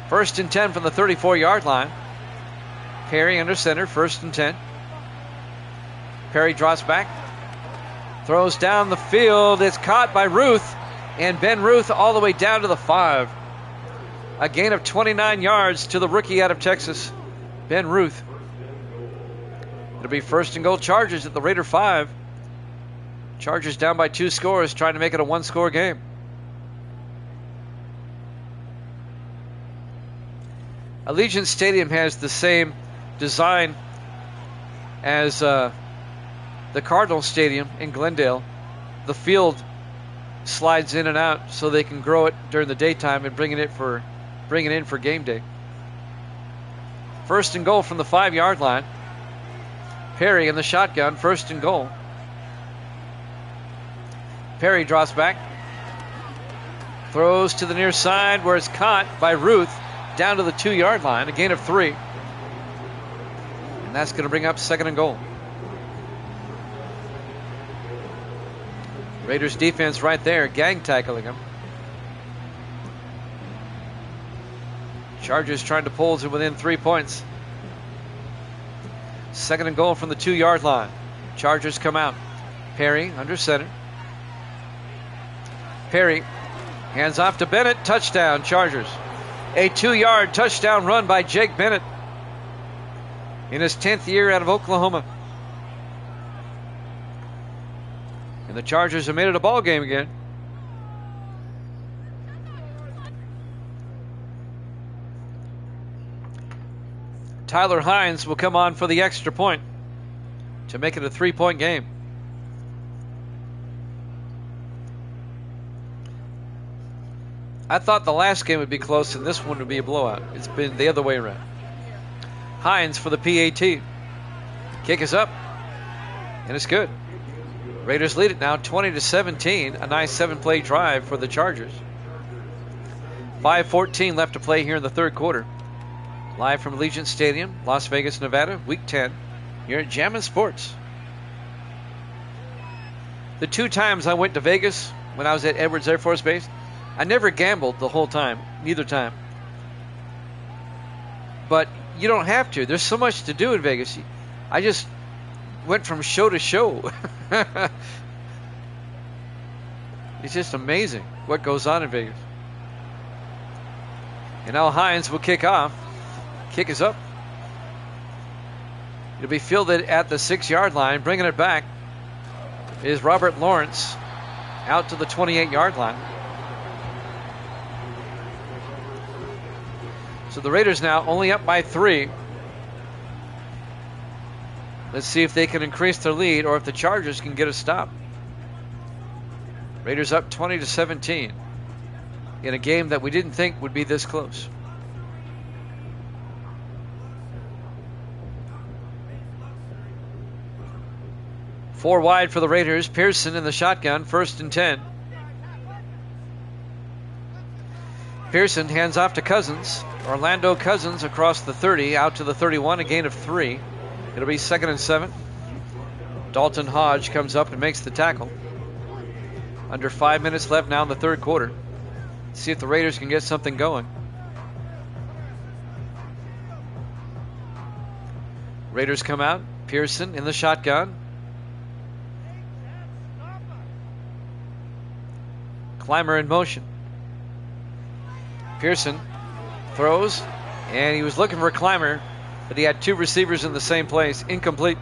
Speaker 1: 1st and 10 from the 34-yard line. Perry under center, 1st and 10. Perry drops back, throws down the field. It's caught by Ruth, and Ben Ruth all the way down to the 5. A gain of 29 yards to the rookie out of Texas, Ben Ruth. It'll be 1st and goal Chargers at the Raider 5. Chargers down by 2 scores, trying to make it a 1-score game. Allegiant Stadium has the same design as the Cardinal Stadium in Glendale. The field slides in and out so they can grow it during the daytime and bring it in for game day. 1st and goal from the 5-yard line. Perry in the shotgun, 1st and goal. Perry drops back, throws to the near side where it's caught by Ruth down to the 2-yard line, a gain of 3. And that's going to bring up 2nd and goal. Raiders defense right there, gang tackling him. Chargers trying to pull to within 3 points. 2nd and goal from the 2-yard line. Chargers come out. Perry under center. Perry hands off to Bennett. Touchdown, Chargers. A 2-yard touchdown run by Jake Bennett in his 10th year out of Oklahoma. And the Chargers have made it a ball game again. Tyler Hines will come on for the extra point to make it a 3-point game. I thought the last game would be close and this one would be a blowout. It's been the other way around. Hines for the PAT. Kick is up, and it's good. Raiders lead it now 20-17. A nice 7-play drive for the Chargers. 5:14 left to play here in the 3rd quarter. Live from Allegiant Stadium, Las Vegas, Nevada, Week 10, here at Jammin' Sports. The 2 times I went to Vegas when I was at Edwards Air Force Base, I never gambled the whole time, neither time. But you don't have to. There's so much to do in Vegas. I just went from show to show. It's just amazing what goes on in Vegas. And now Hines will kick off. Kick is up. It'll be fielded at the 6-yard line. Bringing it back is Robert Lawrence out to the 28-yard line. So the Raiders now only up by 3. Let's see if they can increase their lead or if the Chargers can get a stop. Raiders up 20-17 in a game that we didn't think would be this close. Four wide for the Raiders. Pearson in the shotgun, 1st and 10. Pearson hands off to Cousins. Orlando Cousins across the 30, out to the 31, a gain of 3. It'll be 2nd and 7. Dalton Hodge comes up and makes the tackle. Under 5 minutes left now in the third quarter. See if the Raiders can get something going. Raiders come out. Pearson in the shotgun. Clymer in motion. Pearson throws, and he was looking for Clymer, but he had 2 receivers in the same place. Incomplete.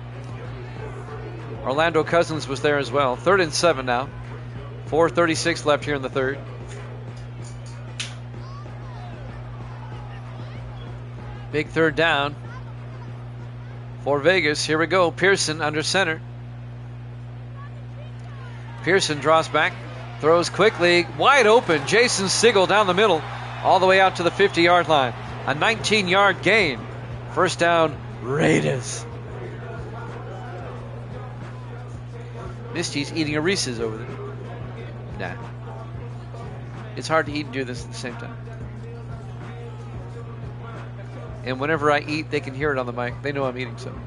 Speaker 1: Orlando Cousins was there as well. 3rd and 7 now. 4:36 left here in the third. Big third down for Vegas. Here we go. Pearson under center. Pearson draws back, throws quickly, wide open. Jason Sigel down the middle, all the way out to the 50-yard line. A 19-yard gain. First down, Raiders. Misty's eating a Reese's over there. Nah. It's hard to eat and do this at the same time. And whenever I eat, they can hear it on the mic. They know I'm eating something.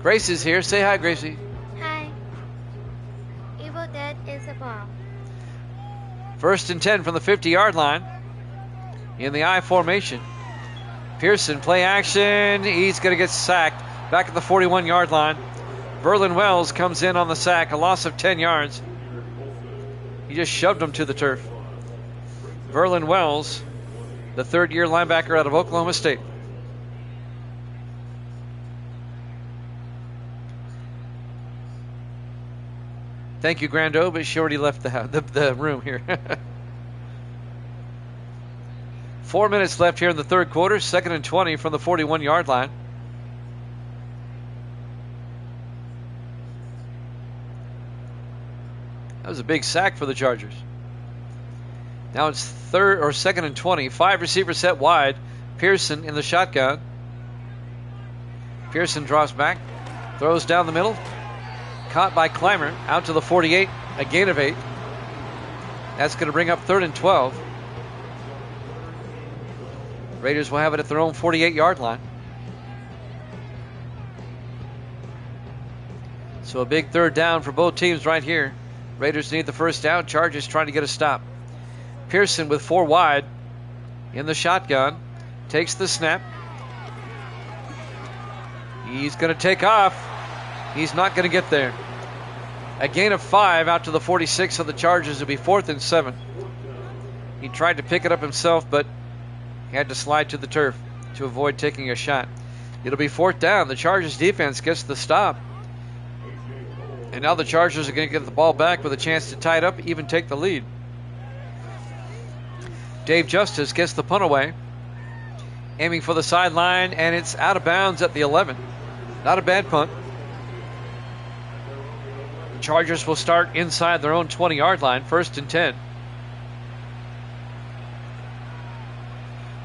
Speaker 1: Grace is here. Say hi, Gracie.
Speaker 2: Hi. Evil Dead is a bomb.
Speaker 1: 1st and 10 from the 50-yard line. In the I formation. Pearson, play action. He's going to get sacked. Back at the 41-yard line. Verlin Wells comes in on the sack. A loss of 10 yards. He just shoved him to the turf. Verlin Wells, the 3rd-year linebacker out of Oklahoma State. Thank you, Grando, but she already left the room here. 4 minutes left here in the third quarter. 2nd and 20 from the 41-yard line. That was a big sack for the Chargers. Now it's 2nd and 20. 5 receivers set wide. Pearson in the shotgun. Pearson draws back, throws down the middle. Caught by Clymer, out to the 48, a gain of 8. That's going to bring up 3rd and 12. Raiders will have it at their own 48-yard line. So a big 3rd down for both teams right here. Raiders need the first down. Chargers trying to get a stop. Pearson with 4 wide in the shotgun. Takes the snap. He's going to take off. He's not going to get there. A gain of 5 out to the 46 of the Chargers. It'll be 4th and 7. He tried to pick it up himself, but had to slide to the turf to avoid taking a shot. It'll be 4th down. The Chargers defense gets the stop. And now the Chargers are going to get the ball back with a chance to tie it up, even take the lead. Dave Justice gets the punt away. Aiming for the sideline, and it's out of bounds at the 11. Not a bad punt. Chargers will start inside their own 20-yard line, 1st and 10.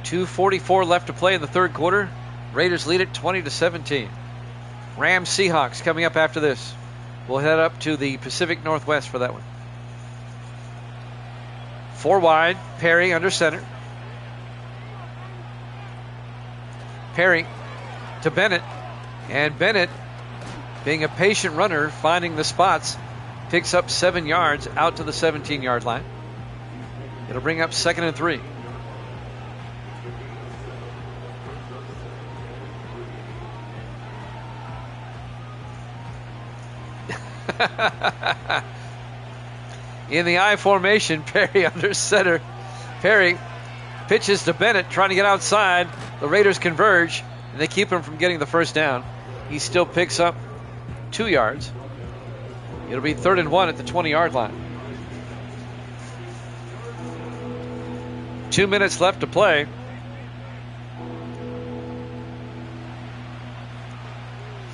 Speaker 1: 2:44 left to play in the third quarter. Raiders lead it 20-17. Rams Seahawks coming up after this. We'll head up to the Pacific Northwest for that one. 4 wide, Perry under center. Perry to Bennett, and Bennett, being a patient runner, finding the spots, picks up 7 yards out to the 17-yard line. It'll bring up 2nd and 3. In the I formation, Perry under center. Perry pitches to Bennett, trying to get outside. The Raiders converge, and they keep him from getting the first down. He still picks up 2 yards. It'll be 3rd and 1 at the 20-yard line. 2 minutes left to play.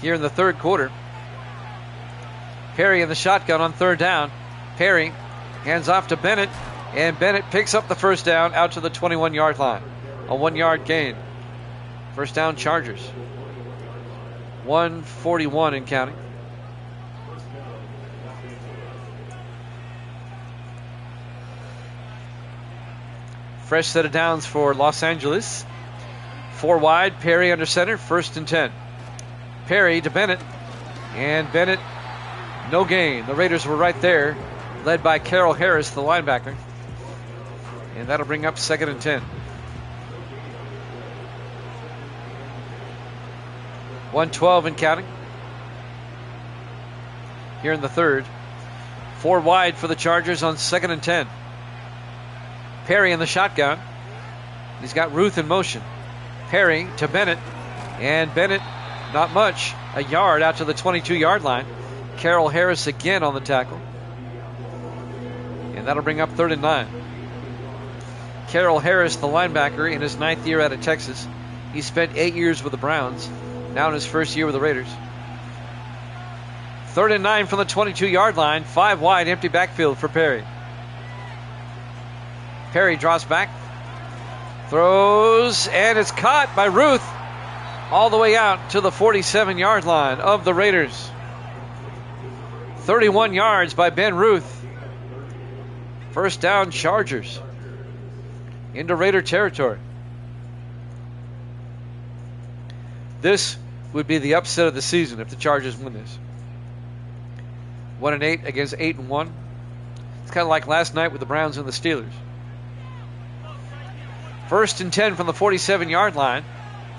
Speaker 1: Here in the third quarter. Perry in the shotgun on 3rd down. Perry hands off to Bennett, and Bennett picks up the first down out to the 21-yard line. A 1-yard gain. First down, Chargers. 1:41 in counting. Fresh set of downs for Los Angeles. 4 wide, Perry under center, 1st and 10. Perry to Bennett, and Bennett, no gain. The Raiders were right there, led by Carroll Harris, the linebacker. And that'll bring up 2nd and 10. 1:12 and counting. Here in the 3rd. 4 wide for the Chargers on 2nd and 10. Perry in the shotgun. He's got Ruth in motion. Perry to Bennett, and Bennett, not much, a yard out to the 22-yard line. Carroll Harris again on the tackle. And that'll bring up 3rd and 9. Carroll Harris, the linebacker, in his 9th year out of Texas. He spent 8 years with the Browns, now in his 1st year with the Raiders. 3rd and 9 from the 22-yard line. 5 wide, empty backfield for Perry. Perry draws back, throws, and it's caught by Ruth all the way out to the 47-yard line of the Raiders. 31 yards by Ben Ruth. 1st down, Chargers into Raider territory. This would be the upset of the season if the Chargers win this. 1-8 against 8-1. It's kind of like last night with the Browns and the Steelers. 1st and 10 from the 47-yard line.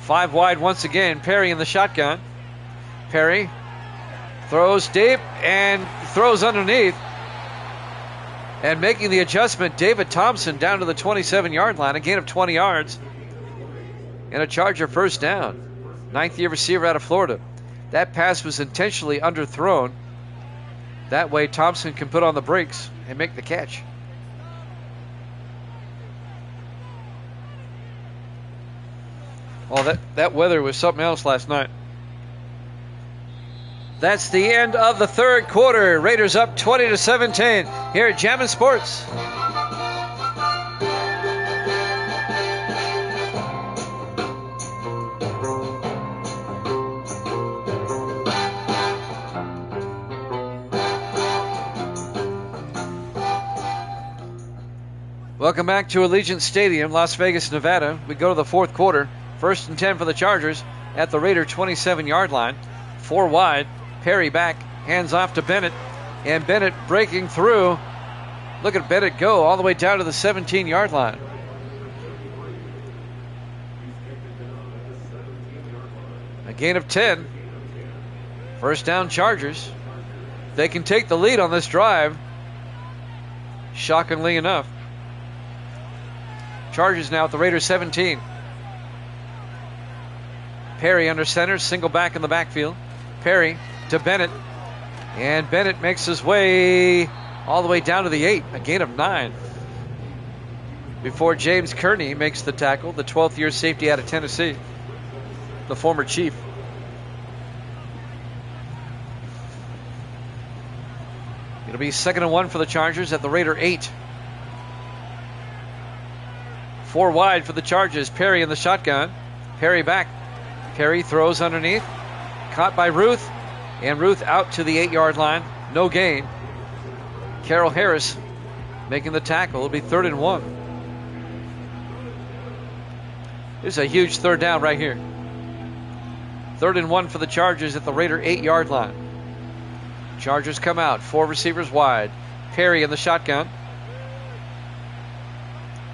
Speaker 1: 5 wide once again. Perry in the shotgun. Perry throws deep and throws underneath. And making the adjustment, David Thompson down to the 27-yard line. A gain of 20 yards. And a Charger 1st down. 9th-year receiver out of Florida. That pass was intentionally underthrown. That way Thompson can put on the brakes and make the catch. Oh, that weather was something else last night. That's the end of the 3rd quarter. Raiders up 20-17 here at Jammin' Sports. Welcome back to Allegiant Stadium, Las Vegas, Nevada. We go to the 4th quarter. 1st and 10 for the Chargers at the Raider 27-yard line. 4 wide. Perry back. Hands off to Bennett. And Bennett breaking through. Look at Bennett go all the way down to the 17-yard line. A gain of 10. 1st down, Chargers. They can take the lead on this drive. Shockingly enough. Chargers now at the Raiders 17. Perry under center, single back in the backfield. Perry to Bennett. And Bennett makes his way all the way down to the 8, a gain of 9. Before James Kearney makes the tackle, the 12th-year safety out of Tennessee, the former Chief. It'll be 2nd and 1 for the Chargers at the Raider 8. 4 wide for the Chargers. Perry in the shotgun. Perry back. Perry throws underneath. Caught by Ruth. And Ruth out to the 8-yard line. No gain. Carroll Harris making the tackle. It'll be 3rd and 1. This is a huge 3rd down right here. 3rd and 1 for the Chargers at the Raider 8-yard line. Chargers come out. 4 receivers wide. Perry in the shotgun.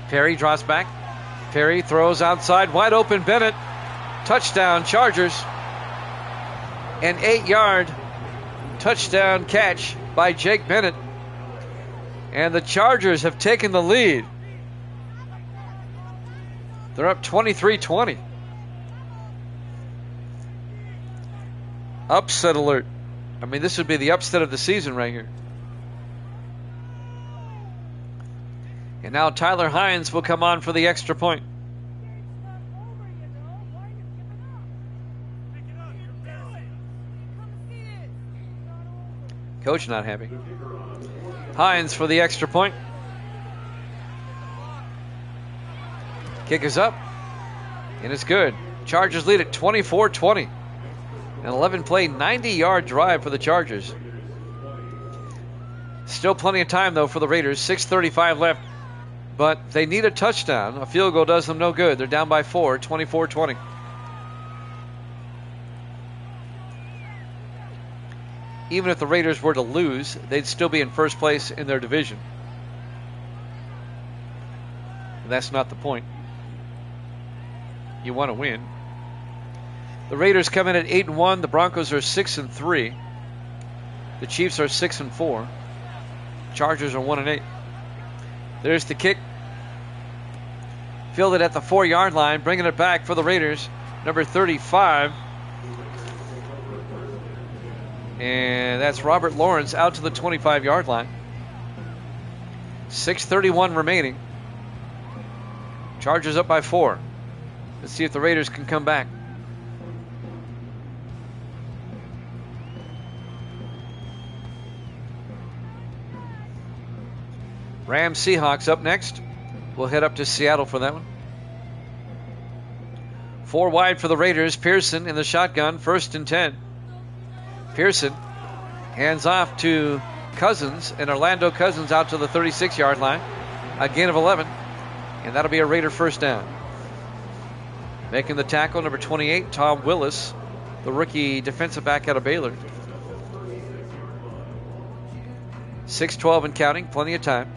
Speaker 1: Perry drops back. Perry throws outside. Wide open Bennett. Touchdown Chargers. An 8-yard touchdown catch by Jake Bennett. And the Chargers have taken the lead. They're up 23-20. Upset alert. I mean, this would be the upset of the season right here. And now Tyler Hines will come on for the extra point. Coach not happy. Hines for the extra point. Kick is up. And it's good. Chargers lead at 24-20. An 11-play, 90-yard drive for the Chargers. Still plenty of time, though, for the Raiders. 6:35 left. but they need a touchdown. A field goal does them no good. They're down by 4, 24-20. Even if the Raiders were to lose, they'd still be in first place in their division. And that's not the point. You want to win. The Raiders come in at 8-1. The Broncos are 6-3. The Chiefs are 6-4. Chargers are 1-8. There's the kick. Fielded at the 4-yard line, bringing it back for the Raiders. Number 35. And that's Robert Lawrence out to the 25-yard line. 6:31 remaining. Chargers up by 4. Let's see if the Raiders can come back. Rams Seahawks up next. We'll head up to Seattle for that one. 4 wide for the Raiders. Pearson in the shotgun, 1st and 10. Pearson hands off to Cousins, and Orlando Cousins out to the 36-yard line. A gain of 11, and that'll be a Raider first down. Making the tackle, number 28, Tom Willis, the rookie defensive back out of Baylor. 6:12 and counting, plenty of time.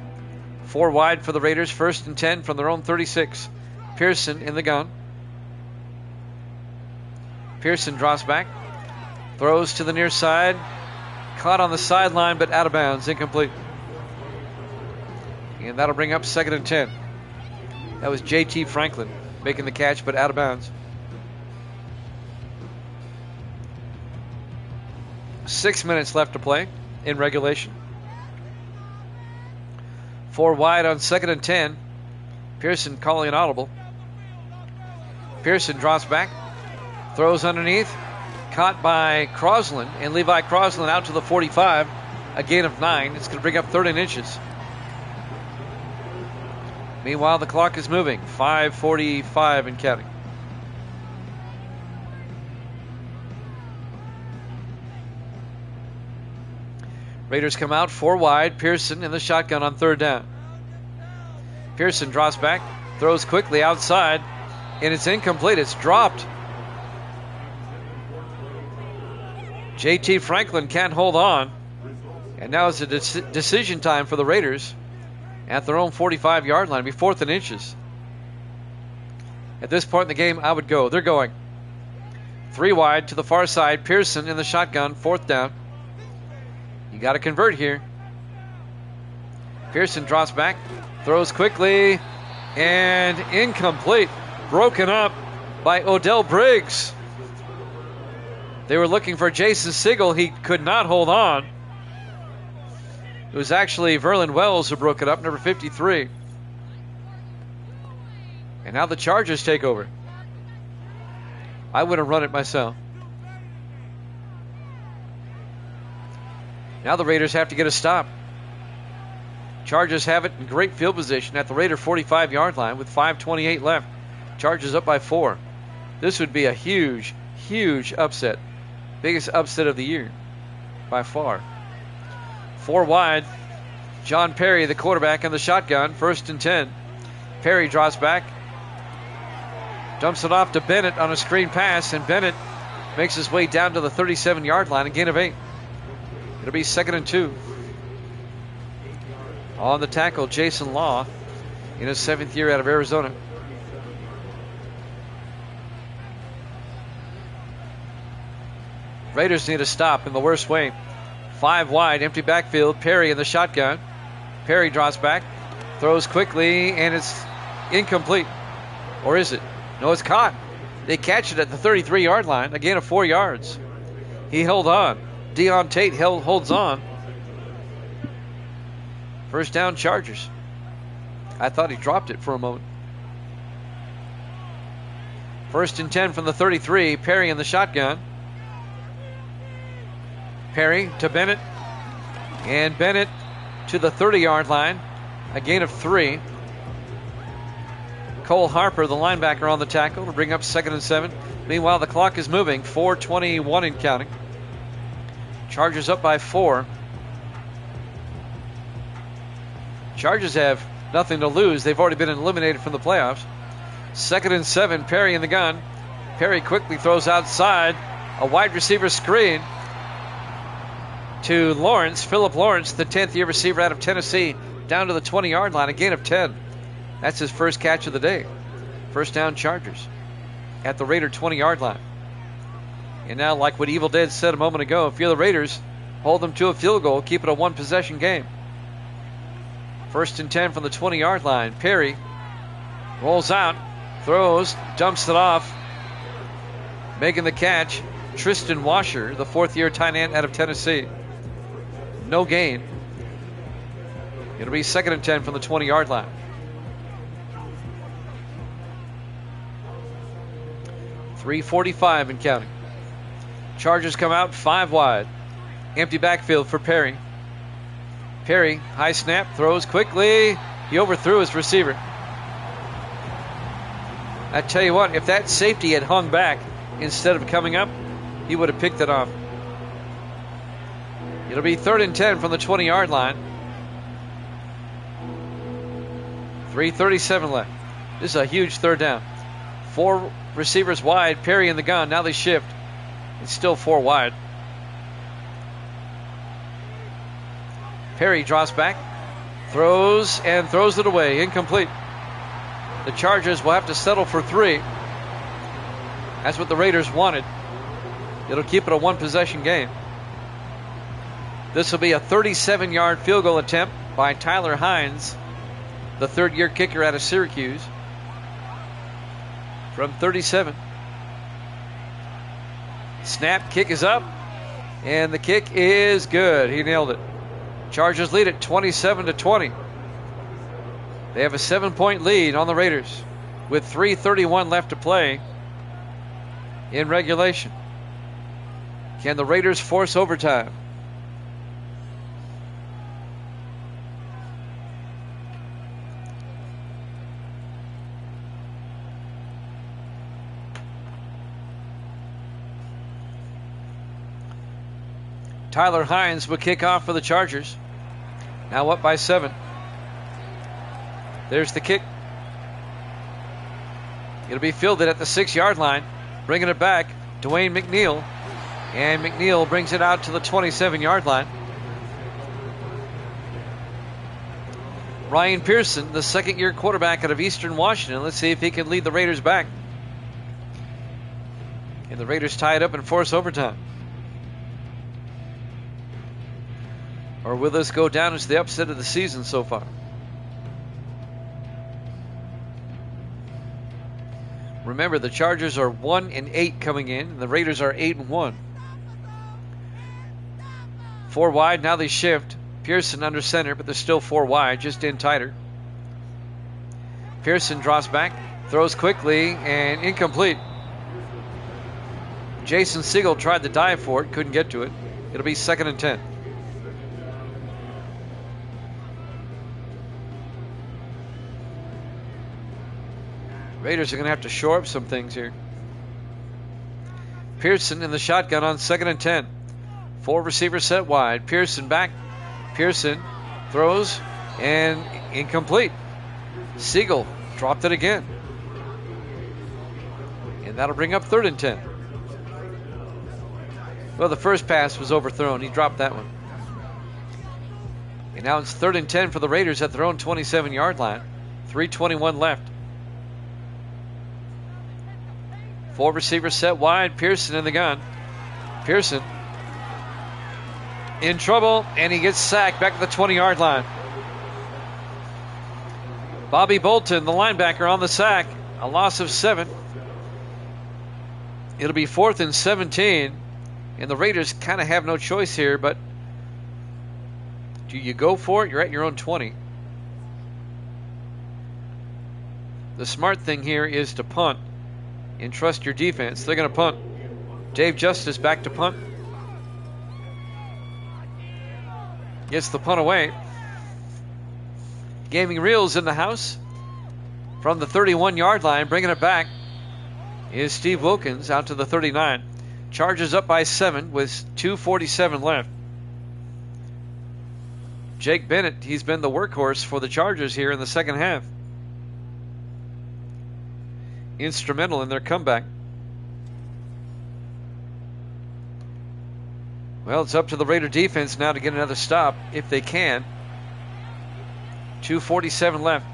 Speaker 1: 4 wide for the Raiders, 1st and 10 from their own 36. Pearson in the gun. Pearson drops back, throws to the near side, caught on the sideline but out of bounds, incomplete. And that'll bring up 2nd and 10. That was J.T. Franklin making the catch but out of bounds. 6 minutes left to play in regulation. 4 wide on 2nd and 10. Pearson calling an audible. Pearson drops back, throws underneath, caught by Crosland, and Levi Crosland out to the 45. A gain of 9. It's going to bring up 3rd and inches. Meanwhile, the clock is moving. 5:45 and counting. Raiders come out 4 wide. Pearson in the shotgun on 3rd down. Pearson drops back, throws quickly outside, and it's incomplete. It's dropped. J.T. Franklin can't hold on. And now it's a decision time for the Raiders at their own 45-yard line. It'll be 4th and inches. At this point in the game, I would go. They're going 3 wide to the far side. Pearson in the shotgun, 4th down. You got to convert here. Pearson drops back, throws quickly, and incomplete. Broken up by Odell Briggs. They were looking for Jason Sigel. He could not hold on. It was actually Verlin Wells who broke it up, number 53. And now the Chargers take over. I would have run it myself. Now the Raiders have to get a stop. Chargers have it in great field position at the Raider 45-yard line with 5:28 left. Chargers up by 4. This would be a huge, huge upset. Biggest upset of the year by far. 4 wide. John Perry, the quarterback, in the shotgun. 1st and 10. Perry drops back, dumps it off to Bennett on a screen pass, and Bennett makes his way down to the 37-yard line, a gain of 8. It'll be 2nd and 2. On the tackle, Jason Law in his 7th year out of Arizona. Raiders need a stop in the worst way. 5 wide, empty backfield. Perry in the shotgun. Perry drops back, throws quickly, and it's incomplete. Or is it? No, it's caught. They catch it at the 33-yard line, a gain of 4 yards. He held on. Deon Tate holds on. First down, Chargers. I thought he dropped it for a moment. 1st and 10 from the 33. Perry in the shotgun. Perry to Bennett. And Bennett to the 30-yard line. A gain of 3. Cole Harper, the linebacker, on the tackle to bring up 2nd and 7. Meanwhile, the clock is moving. 4:21 and counting. Chargers up by 4. Chargers have nothing to lose. They've already been eliminated from the playoffs. 2nd and 7, Perry in the gun. Perry quickly throws outside. A wide receiver screen to Lawrence, Philip Lawrence, the 10th-year receiver out of Tennessee, down to the 20-yard line, a gain of 10. That's his first catch of the day. First down, Chargers at the Raider 20-yard line. And now, like what Evil Dead said a moment ago, if you're the Raiders, hold them to a field goal, keep it a one-possession game. 1st and 10 from the 20-yard line. Perry rolls out, throws, dumps it off. Making the catch, Tristan Washer, the 4th-year tight end out of Tennessee. No gain. It'll be 2nd and 10 from the 20-yard line. .345 and counting. Chargers come out 5 wide. Empty backfield for Perry. Perry, high snap, throws quickly. He overthrew his receiver. I tell you what, if that safety had hung back instead of coming up, he would have picked it off. It'll be 3rd and 10 from the 20-yard line. 3:37 left. This is a huge 3rd down. 4 receivers wide. Perry in the gun. Now they shift. It's still 4 wide. Perry draws back, throws, and throws it away. Incomplete. The Chargers will have to settle for 3. That's what the Raiders wanted. It'll keep it a one-possession game. This will be a 37-yard field goal attempt by Tyler Hines, the 3rd-year kicker out of Syracuse, from 37. Snap, kick is up, and the kick is good. He nailed it. Chargers lead it 27-20. They have a 7-point lead on the Raiders with 3:31 left to play in regulation. Can the Raiders force overtime? Tyler Hines will kick off for the Chargers. Now up by 7. There's the kick. It'll be fielded at the 6-yard line. Bringing it back, Dwayne McNeil. And McNeil brings it out to the 27-yard line. Ryan Pearson, the 2nd-year quarterback out of Eastern Washington. Let's see if he can lead the Raiders back. And the Raiders tie it up and force overtime. Or will this go down as the upset of the season so far? Remember, the Chargers are 1-8 coming in, and the Raiders are 8-1. 4 wide, now they shift. Pearson under center, but they're still 4 wide, just in tighter. Pearson draws back, throws quickly, and incomplete. Jason Siegel tried to dive for it, couldn't get to it. It'll be 2nd and 10. Raiders are going to have to shore up some things here. Pearson in the shotgun on 2nd and 10. 4 receivers set wide. Pearson back. Pearson throws and incomplete. Siegel dropped it again. And that'll bring up 3rd and 10. Well, the first pass was overthrown. He dropped that one. And now it's 3rd and 10 for the Raiders at their own 27-yard line. 3:21 left. 4 receivers set wide. Pearson in the gun. Pearson in trouble, and he gets sacked back to the 20-yard line. Bobby Bolton, the linebacker, on the sack. A loss of 7. It'll be 4th and 17, and the Raiders kind of have no choice here, but do you go for it? You're at your own 20. The smart thing here is to punt and trust your defense. They're going to punt. Dave Justice back to punt. Gets the punt away. Gaming Reels in the house. From the 31-yard line, bringing it back is Steve Wilkins out to the 39. Chargers up by 7 with 2:47 left. Jake Bennett, he's been the workhorse for the Chargers here in the second half. Instrumental in their comeback. Well, it's up to the Raider defense now to get another stop if they can. 2:47 left.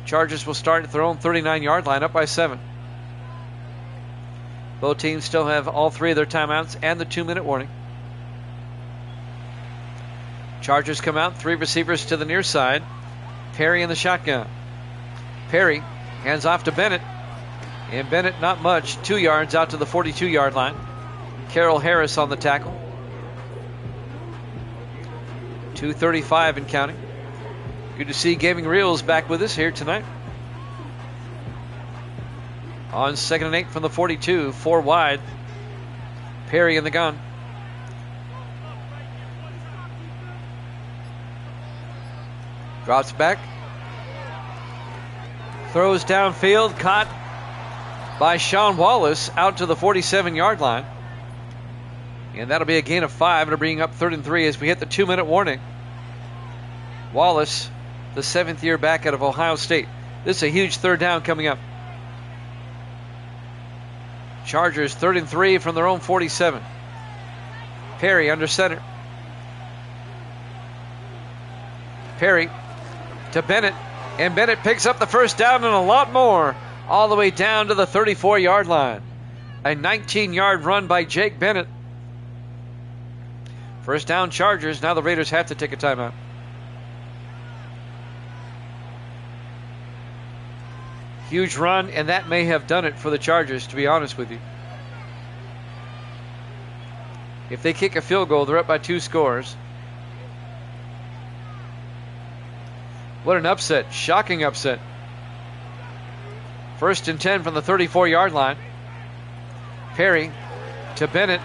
Speaker 1: Chargers will start at their own 39-yard line, up by 7. Both teams still have all 3 of their timeouts and the 2-minute warning. Chargers come out, 3 receivers to the near side. Perry in the shotgun. Perry hands off to Bennett. And Bennett, not much, 2 yards out to the 42-yard line. Carroll Harris on the tackle. 2:35 and counting. Good to see Gaming Reels back with us here tonight. On 2nd and 8 from the 42, 4 wide. Perry in the gun. Drops back. Throws downfield, caught by Sean Wallace out to the 47-yard line. And that'll be a gain of 5. It'll bring up 3rd and 3 as we hit the 2-minute warning. Wallace, the 7th-year back out of Ohio State. This is a huge 3rd down coming up. Chargers 3rd and 3 from their own 47. Perry under center. Perry to Bennett. And Bennett picks up the first down and a lot more. All the way down to the 34-yard line. A 19-yard run by Jake Bennett. First down Chargers. Now the Raiders have to take a timeout. Huge run, and that may have done it for the Chargers, to be honest with you. If they kick a field goal, they're up by 2 scores. What an upset. Shocking upset. 1st and 10 from the 34-yard line. Perry to Bennett.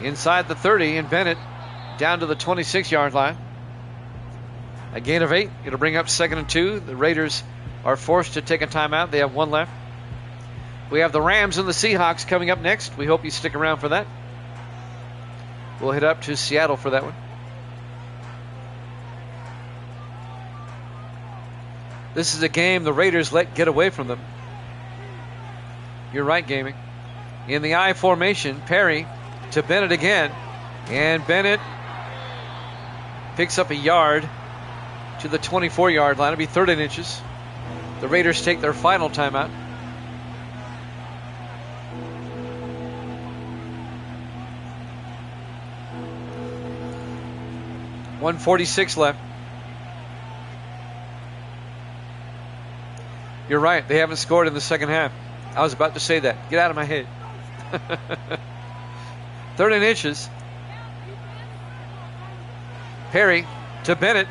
Speaker 1: Inside the 30, and Bennett down to the 26-yard line. A gain of 8. It'll bring up 2nd and 2. The Raiders are forced to take a timeout. They have 1 left. We have the Rams and the Seahawks coming up next. We hope you stick around for that. We'll head up to Seattle for that one. This is a game the Raiders let get away from them. You're right, Gaming. In the I formation, Perry to Bennett again. And Bennett picks up a yard to the 24-yard line. It'll be 3rd and inches. The Raiders take their final timeout. .146 left. You're right. They haven't scored in the second half. I was about to say that. Get out of my head. 3rd and inches. Perry to Bennett.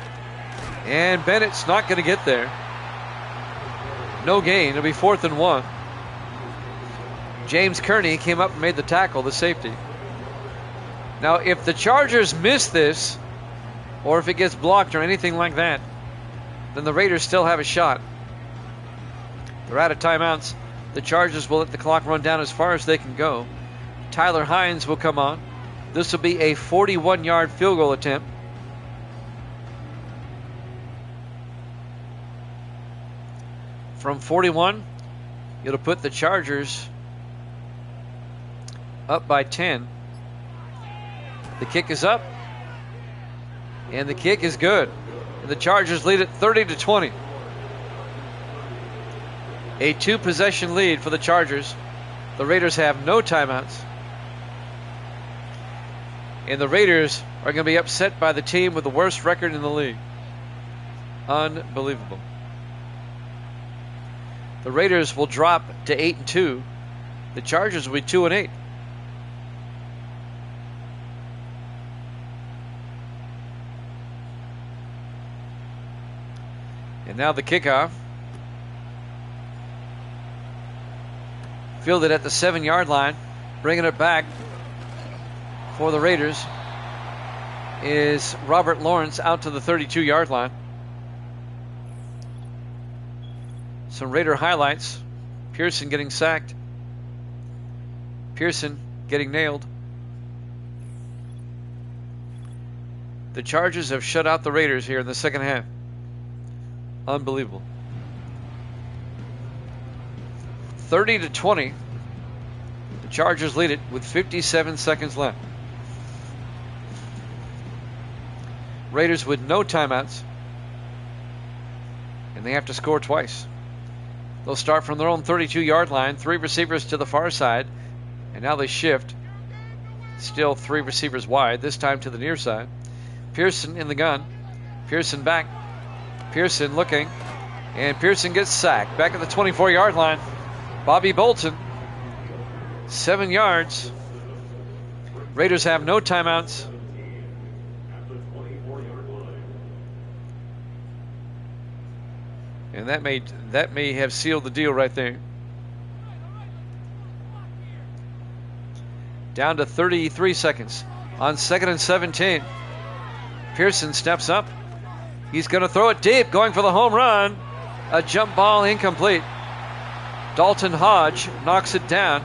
Speaker 1: And Bennett's not going to get there. No gain. It'll be 4th and 1. James Kearney came up and made the tackle, the safety. Now, if the Chargers miss this, or if it gets blocked or anything like that, then the Raiders still have a shot. They're out of timeouts. The Chargers will let the clock run down as far as they can go. Tyler Hines will come on. This will be a 41-yard field goal attempt. From 41, it'll put the Chargers up by 10. The kick is up, and the kick is good. And the Chargers lead it 30-20. A 2-possession lead for the Chargers. The Raiders have no timeouts. And the Raiders are going to be upset by the team with the worst record in the league. Unbelievable. The Raiders will drop to 8-2. The Chargers will be 2-8. And now the kickoff. Fielded at the 7-yard line. Bringing it back for the Raiders is Robert Lawrence out to the 32-yard line. Some Raider highlights. Pearson getting sacked. Pearson getting nailed. The Chargers have shut out the Raiders here in the second half. Unbelievable. 30-20. The Chargers lead it with 57 seconds left. Raiders with no timeouts. And they have to score twice. They'll start from their own 32-yard line. 3 receivers to the far side. And now they shift. Still 3 receivers wide, this time to the near side. Pearson in the gun. Pearson back. Pearson looking. And Pearson gets sacked. Back at the 24-yard line. Bobby Bolton. 7 yards. Raiders have no timeouts. And that may have sealed the deal right there. Down to 33 seconds on 2nd and 17. Pearson steps up. He's going to throw it deep, going for the home run. A jump ball incomplete. Dalton Hodge knocks it down.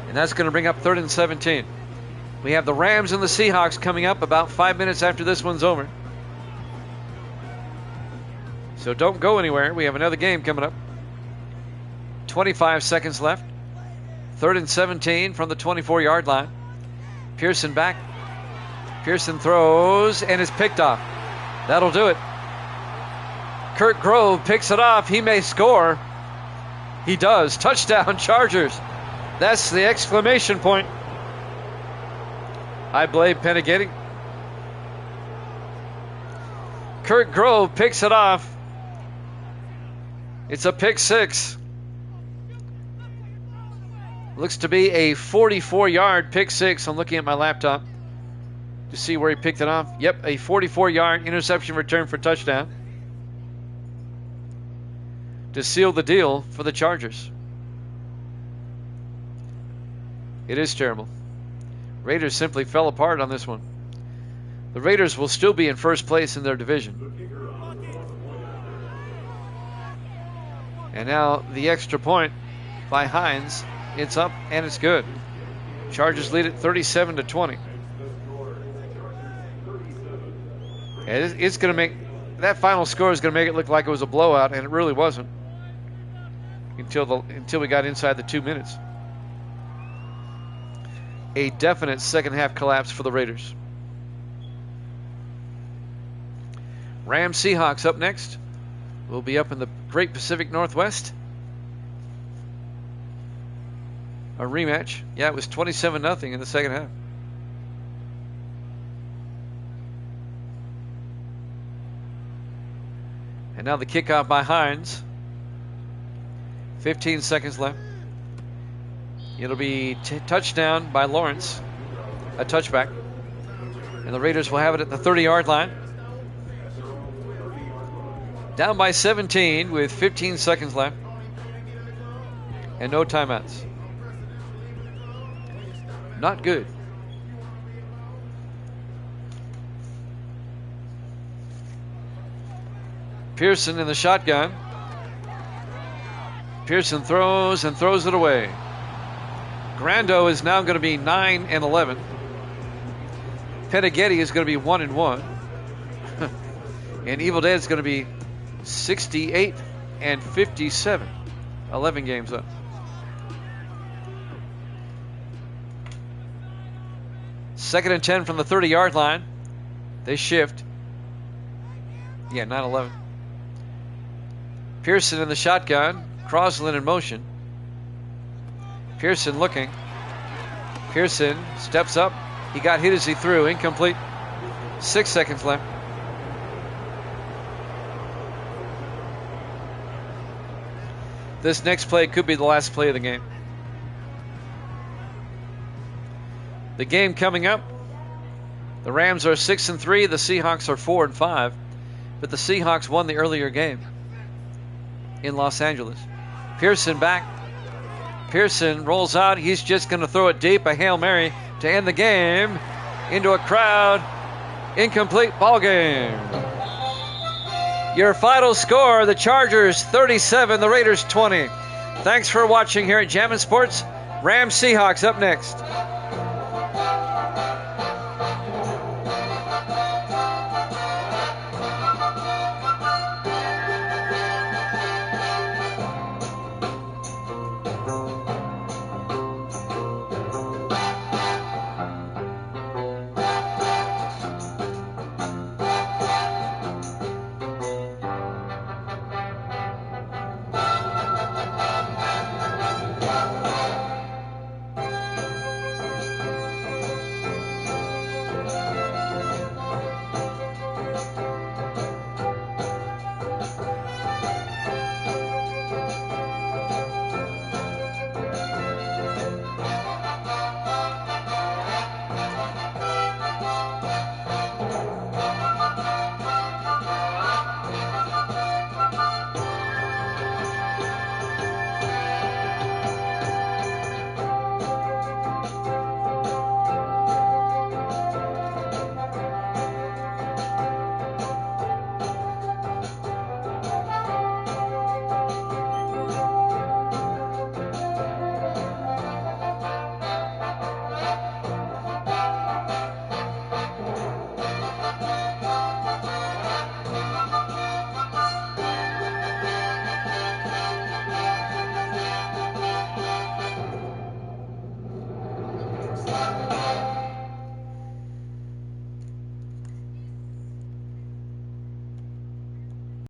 Speaker 1: And that's going to bring up 3rd and 17. We have the Rams and the Seahawks coming up about 5 minutes after this one's over. So don't go anywhere. We have another game coming up. 25 seconds left. 3rd and 17 from the 24-yard line. Pearson back. Pearson throws and is picked off. That'll do it. Kurt Grove picks it off. He may score. He does. Touchdown, Chargers. That's the exclamation point. I blame Peneghetti. Kurt Grove picks it off. It's a pick 6. Looks to be a 44-yard pick 6. I'm looking at my laptop to see where he picked it off. Yep, a 44-yard interception return for touchdown to seal the deal for the Chargers. It is terrible. Raiders simply fell apart on this one. The Raiders will still be in first place in their division. And now the extra point by Hines. It's up and it's good. Chargers lead it 37-20. And it's going to make that final score is going to make it look like it was a blowout, and it really wasn't until we got inside the 2 minutes. A definite second half collapse for the Raiders. Rams Seahawks up next. We'll be up in the Great Pacific Northwest. A rematch. Yeah, it was 27-0 in the second half. And now the kickoff by Hines. 15 seconds left. It'll be touchdown by Lawrence. A touchback. And the Raiders will have it at the 30-yard line. Down by 17 with 15 seconds left. And no timeouts. Not good. Pearson in the shotgun. Pearson throws and throws it away. Grando is now going to be 9-11. Peneghetti is going to be 1-1. And Evil Dead is going to be 68-57. 11 games up. Second and 10 from the 30-yard line. They shift. Yeah, 9-11. Pearson in the shotgun. Crosland in motion. Pearson looking. Pearson steps up. He got hit as he threw. Incomplete. 6 seconds left. This next play could be the last play of the game. The game coming up. The Rams are 6-3. The Seahawks are 4-5. But the Seahawks won the earlier game in Los Angeles. Pearson back. Pearson rolls out. He's just going to throw it deep. A Hail Mary to end the game. Into a crowd. Incomplete ball game. Your final score, the Chargers 37, the Raiders 20. Thanks for watching here at Jammin' Sports. Rams Seahawks up next.